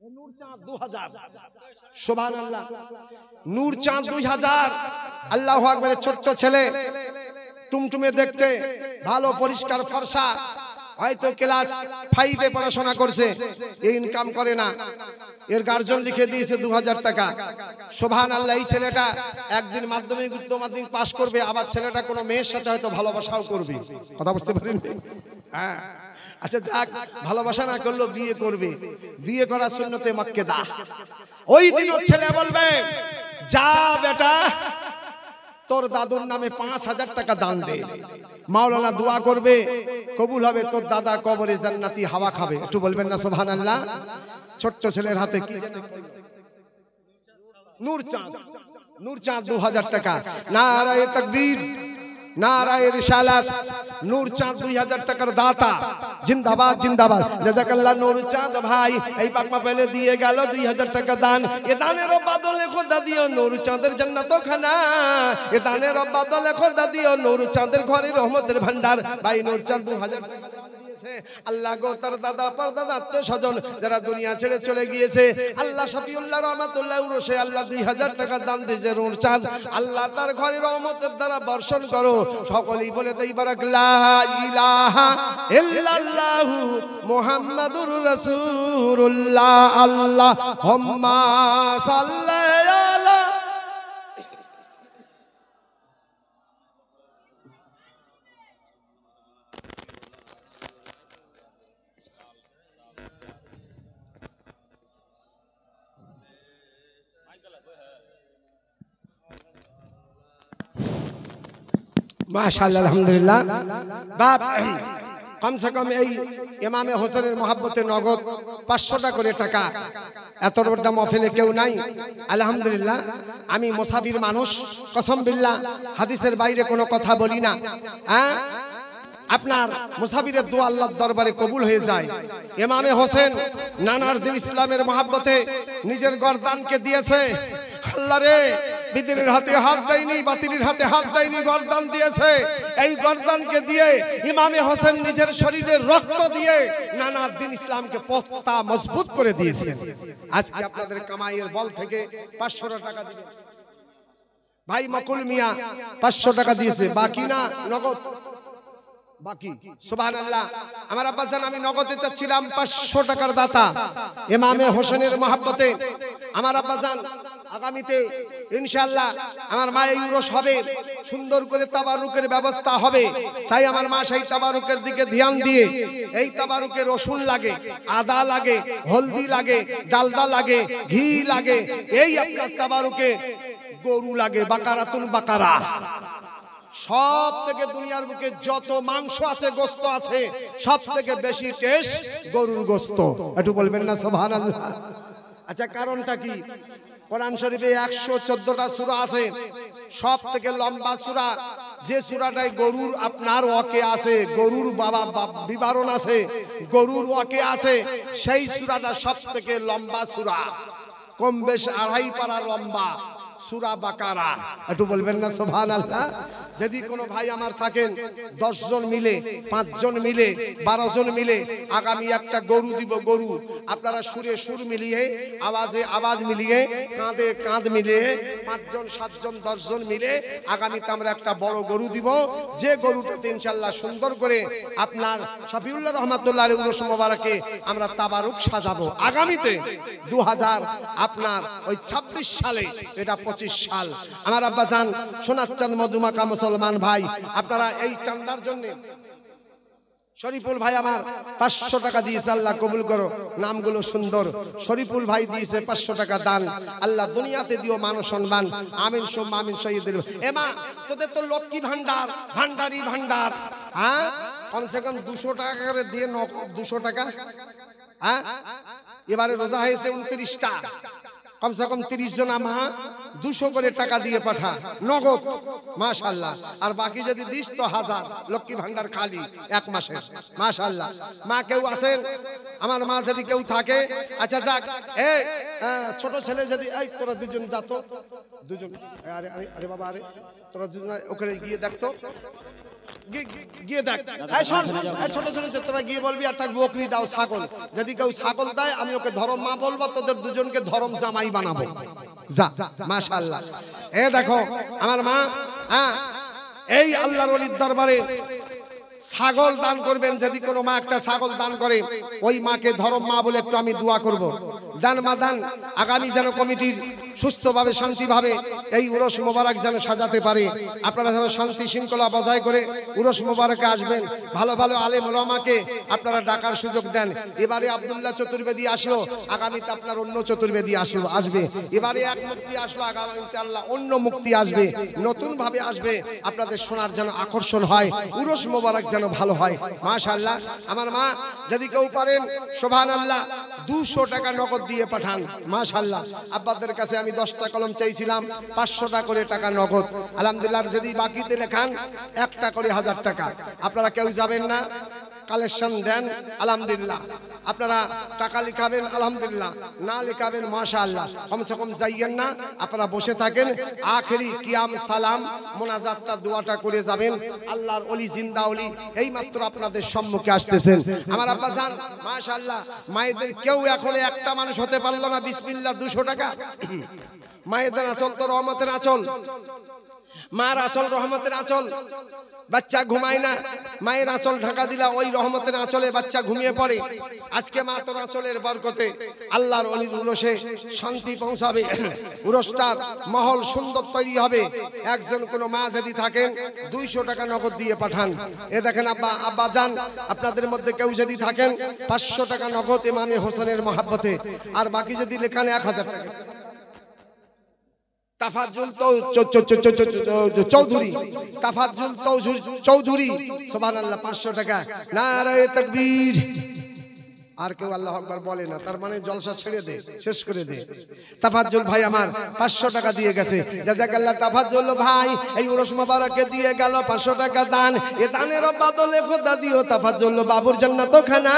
নূরচাঁদ 2000। সুবহানাল্লাহ। নূরচাঁদ 2000। আল্লাহু আকবার। ছোট্ট ছেলে, টুমটুমে দেখতে, ভালো পরিষ্কার ফর্সা, হয়তো ক্লাস 5 এ পড়াশোনা করছে, এই ইনকাম করে না, এর গার্জিয়ান লিখে দিয়েছে 2000 টাকা। সুবহানাল্লাহ। এই ছেলেটা একদিন মাধ্যমিক উচ্চ মাধ্যমিক পাশ করবে, আবার ছেলেটা কোনো মেয়ের সাথে হয়তো ভালোবাসাও করবে। কথা বুঝতে পারেন? হ্যাঁ, আচ্ছা যাক, ভালোবাসা না করলেও বিয়ে করবে, বিয়ে করা সুন্নতে মুআক্কাদা। ওই দিন ওর ছেলে বলবে যা বেটা তোর দাদুর নামে 5000 টাকা দান দে, মাওলানা দোয়া করবে, কবুল হবে, তোর দাদা কবরে জান্নাতি হাওয়া খাবে। একটু বলবেন না সুবহানাল্লাহ? ছোট্ট ছেলের হাতে কি নূরচাঁদ নূরচাঁদ 2000 টাকা। নারায়ে তাকবীর, নারায়ে রিসালাত। নূরচাঁদ 2000 টাকার দাতা, জিন্দাবাদ জিন্দাবাদ। জাযাকাল্লাহ নূরচাঁদ ভাই এই পাকমা পেলে দিয়ে গেল 2000 টাকা দান। এ দানের বদলে খোদা দিও নূরচাঁদের জান্নাত খানা, এ দানের বদলে খোদা দিও নূরচাঁদের ঘরে রহমতের ভান্ডার। ভাই নূরচাঁদ 2000 টাকা আল্লাহ গো তার দাদা পরদাদা আত্মীয় স্বজন যারা দুনিয়া ছেড়ে চলে গিয়েছে, আল্লাহ শফিউল্লাহ রহমাতুল্লাহ উরসে আল্লাহ 2000 টাকা দান দিয়েছে নূরচাঁদ। আল্লাহ তার ঘরে রহমতের দ্বারা বর্ষণ করো। সকলেই বলে দেই বারাক লা ইলাহা ইল্লাল্লাহু মুহাম্মাদুর রাসূলুল্লাহ। আল্লাহুম্মা সাল্লি আলা মাশাআল্লাহ আলহামদুলিল্লাহ। বাপ কমসে কম এই ইমামে হোসেনের মহব্বতে নগদ 500 টাকা করে টাকা। এত বড় মাহফিলে কেউ নাই আলহামদুলিল্লাহ। আমি মুসাফির মানুষ, কসম বিল্লাহ হাদিসের বাইরে কোনো কথা বলি না। হ্যাঁ, আপনার মুসাফিরের দোয়া আল্লাহর দরবারে কবুল হয়ে যায়। ইমামে হোসেন নানার দিন ইসলামের মহব্বতে নিজের গর্দানকে দিয়েছে। আল্লাহ রে, বিদিনের হাতে হাত দেয়নি, বাতিলের হাতে হাত দেয়নি, গর্দান দিয়েছে। এই গর্দানকে দিয়ে ইমামে হোসেন নিজের শরীরের রক্ত দিয়ে নানার দিন ইসলামকে পোক্তা মজবুত করে দিয়েছেন। আজকে আপনাদের কামাইয়ের বল থেকে 500 টাকা দিবেন। ভাই মকুল মিয়া 500 টাকা দিয়েছে, বাকি না নগদ বাকি। সুবহানাল্লাহ। আমার আব্বা জান আমি নগদে চাচ্ছিলাম 500 টাকার দাতা। ইমামে হোসেনের মহব্বতে আমার আব্বা জান আগামীতে ইনশাআল্লাহ আমার মা এই উরস হবে, সুন্দর করে তাবারুকের ব্যবস্থা হবে। তাই আমার মা সেই তাবারুকের দিকে ধ্যান দিয়ে, এই তাবারুকে রসুন লাগে, আদা লাগে, হলদি লাগে, ডালডা লাগে, ঘি লাগে, এই আপনার তাবারুকে গরু লাগে, বাকারাতুল বাকারা। সব থেকে দুনিয়ার বুকে যত মাংস আছে, গোস্ত আছে, সব থেকে বেশি টেস্ট গরুর গোস্ত। একটু বলবেন না সুবহানাল্লাহ? আচ্ছা কারণটা কি? কোরআন শরীফে 114টা সূরা আছে। সব থেকে লম্বা সূরা যে সূরাটায় গরুর আপনার ওয়াকে আছে, গরুর বাবা বিবরণ আছে, গরুর ওয়াকে আছে, সেই সূরাটা সব থেকে লম্বা সূরা, কম বেশ 2.5 পারা লম্বা সূরা বাকারা। একটু বলবেন না সুবহানাল্লাহ? যদি কোনো ভাই আমার থাকেন 10 জন মিলে, 5 জন মিলে, 12 জন মিলে আগামী একটা গরু দিব। গরু আপনারা সুরে সুর মিলিয়ে, আওয়াজে আওয়াজ মিলিয়ে, কাঁধে কাঁধ মিলিয়ে 5 জন 7 জন 10 জন মিলে আগামীতে আমরা একটা বড় গরু দিব। যে গরুটাতে ইনশাআল্লাহ সুন্দর করে আপনার শফিউল্লাহ রহমাতুল্লাহ আলাইহি উরস মোবারকে আমরা তাবারুক সাজাবো আগামীতে 2000 আপনার ওই 26 সালে, এটা 25 সাল। আমার আব্বা জান সোনার চাঁদ মধুমাখা মুসলমান ভাই, আপনারা এই চান্দার জন্য শরীফুল ভাই আমার 500 টাকা দিয়েছে, আল্লাহ কবুল করো। নামগুলো সুন্দর। শরীফুল ভাই দিয়েছে 500 টাকা দান। আল্লাহ দুনিয়াতে দিও মান সম্মান। আমিন সুম্মা আমিন। শহীদের এমা তোদের তো লক্ষ্মী ভান্ডার, ভান্ডারি ভান্ডার। হ্যাঁ, কমসে কম 200 টাকা করে দিয়ে 200 টাকা। হ্যাঁ, এবারে রোজা হয়েছে 29টা, কমসে কম 30 জন মা 200 করে টাকা দিয়ে পাঠা নগদ। মাশাআল্লাহ। আর বাকি যদি দিস তো 1000 লক্ষ্মী ভান্ডার খালি 1 মাসের। মাশাআল্লাহ। মা কেউ আছেন? আমার মা যদি কেউ থাকে, আচ্ছা যাক, ছোট ছেলে যদি, এই তোরা দুজন যা তো, দুজন, আরে আরে আরে বাবা, আরে তোরা দুজন ওখানে গিয়ে দেখতো, গিয়ে দেখ। ছোট ছোট তোরা গিয়ে বলবি একটা বকরি দাও, ছাগল। যদি কেউ ছাগল দেয় আমি ওকে ধরম মা বলবো, তোদের দুজনকে ধরম জামাই বানাবো। যা। মাশাআল্লাহ। এ দেখো আমার মা, হ্যাঁ, এই আল্লাহর ওলির দরবারে ছাগল দান করবেন। যদি কোনো মা একটা ছাগল দান করে, ওই মাকে ধরম মা বলে একটু আমি দোয়া করব। দান মা দান। আগামী যেন কমিটির সুস্থভাবে শান্তিভাবে এই উরস মোবারক যেন সাজাতে পারে। আপনারা যেন শান্তি শৃঙ্খলা বজায় করে উরস মোবারকে আসবেন। ভালো ভালো আলেম ওলামাকে আপনারা ডাকার সুযোগ দেন। এবারে আব্দুল্লাহ চতুর্বেদী আসলো, আগামীতে আপনার অন্য চতুর্বেদী আসবে। এবারে এক মুক্তি আসলো, আগামীতে আল্লাহ অন্য মুক্তি আসবে, নতুন ভাবে আসবে। আপনাদের শোনার যেন আকর্ষণ হয়, উরস মোবারক যেন ভালো হয়। মাশাআল্লাহ। আমার মা যদি কেউ পারেন সুবহানাল্লাহ 200 টাকা নগদ দিয়ে পাঠান। মাশাআল্লাহ, আব্বাদের কাছে আমি 10টা কলম চাইছিলাম, 500 করে টাকা নগদ। আলহামদুলিল্লাহ, যদি বাকিতে লেখান 1টা করে 1000 টাকা। আপনারা কেউ যাবেন না, কালেকশন দেন আলহামদুলিল্লাহ। আপনারা টাকা লিখাবেন আলহামদুলিল্লাহ, না লিখাবেন মাশাআল্লাহ, কমসে কম যাইয়েন না। আপনারা বসে থাকেন, আখেরি কিয়াম সালাম মোনাজাতটা দোয়াটা করে যাবেন। আল্লাহর ওলি জিন্দা ওলি এই মাত্র আপনাদের সম্মুখে আসতেছেন। আমার আব্বা জান মাশাআল্লাহ, মায়েদের কেউ এখন একটা মানুষ হতে পারলো না বিসমিল্লাহ 200 টাকা। মায়েদের আঁচল তো রহমতের আঁচল, মার আঁচল রহমতের আঁচল। বাচ্চা ঘুমায় না, মায়ের আঁচল ঢাকা দিলা ওই রহমতের আঁচলে বাচ্চা ঘুমিয়ে পড়ে। আজকে মা তোর আঁচলের বরকতে আল্লাহর ওলির উরসে শান্তি পৌঁছাবে, উরসটার মহল সুন্দর তৈরি হবে। একজন কোনো মা যদি থাকেন 200 টাকা নগদ দিয়ে পাঠান। এ দেখেন আব্বা জান, আপনাদের মধ্যে কেউ যদি থাকেন 500 টাকা নগদ ইমামে হোসেনের মহাব্বতে, আর বাকি যদি লেখান 1000 টাকা। তাফাজ্জুল চৌধুরী, তাফাজ্জুল চৌধুরী, সুবহানাল্লাহ 500 টাকা। নারায়ে তাকবীর। আর কেউ আল্লাহু আকবার বলে না, তার মানে জলসা ছেড়ে দে, শেষ করে দে। তাফাজ্জুল ভাই আমার 500 টাকা দিয়ে গেছে, জাযাকাল্লাহ। তাফাজ্জুল ভাই এই উরস মোবারকে দিয়ে গেল 500 টাকা দান। এ দানের বদলে খোদা দিও তাফাজ্জুল বাবুর জান্নাত খানা।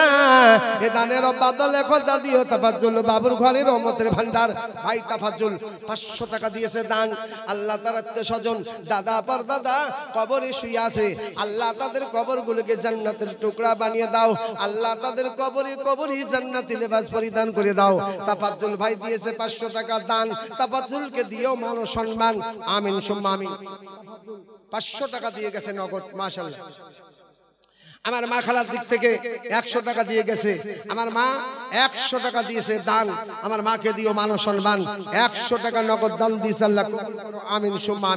এ দানের বদলে খোদা দিও তাফাজ্জুল বাবুর ঘরে রহমতের ভান্ডার। ভাই তাফাজ্জুল 500 টাকা দিয়েছে দান। আল্লাহ তার আত্মীয়স্বজন দাদা পরদাদা কবরে শুয়ে আছে, আল্লাহ তাদের কবরগুলোকে জান্নাতের টুকরা বানিয়ে দাও। আল্লাহ তাদের কবরে জান্নাতি লেবাস পরিধান করে দাও। তাফাজ্জুল ভাই দিয়েছে 500 টাকা দান। তাফাজ্জুলকে দিও মান ও সম্মান, আমিন সুম্মা আমিন। 500 টাকা দিয়ে গেছে নগদ, মাশাআল্লাহ। আমার মা খালার দিক থেকে 100 টাকা দিয়ে গেছে। আমার মা 100 টাকা দিয়েছে দান। আমার মাকে দিও মান ও সম্মান, 100 টাকা নগদ দান দিয়েছে আল্লাহ, আমিন সুম্মা।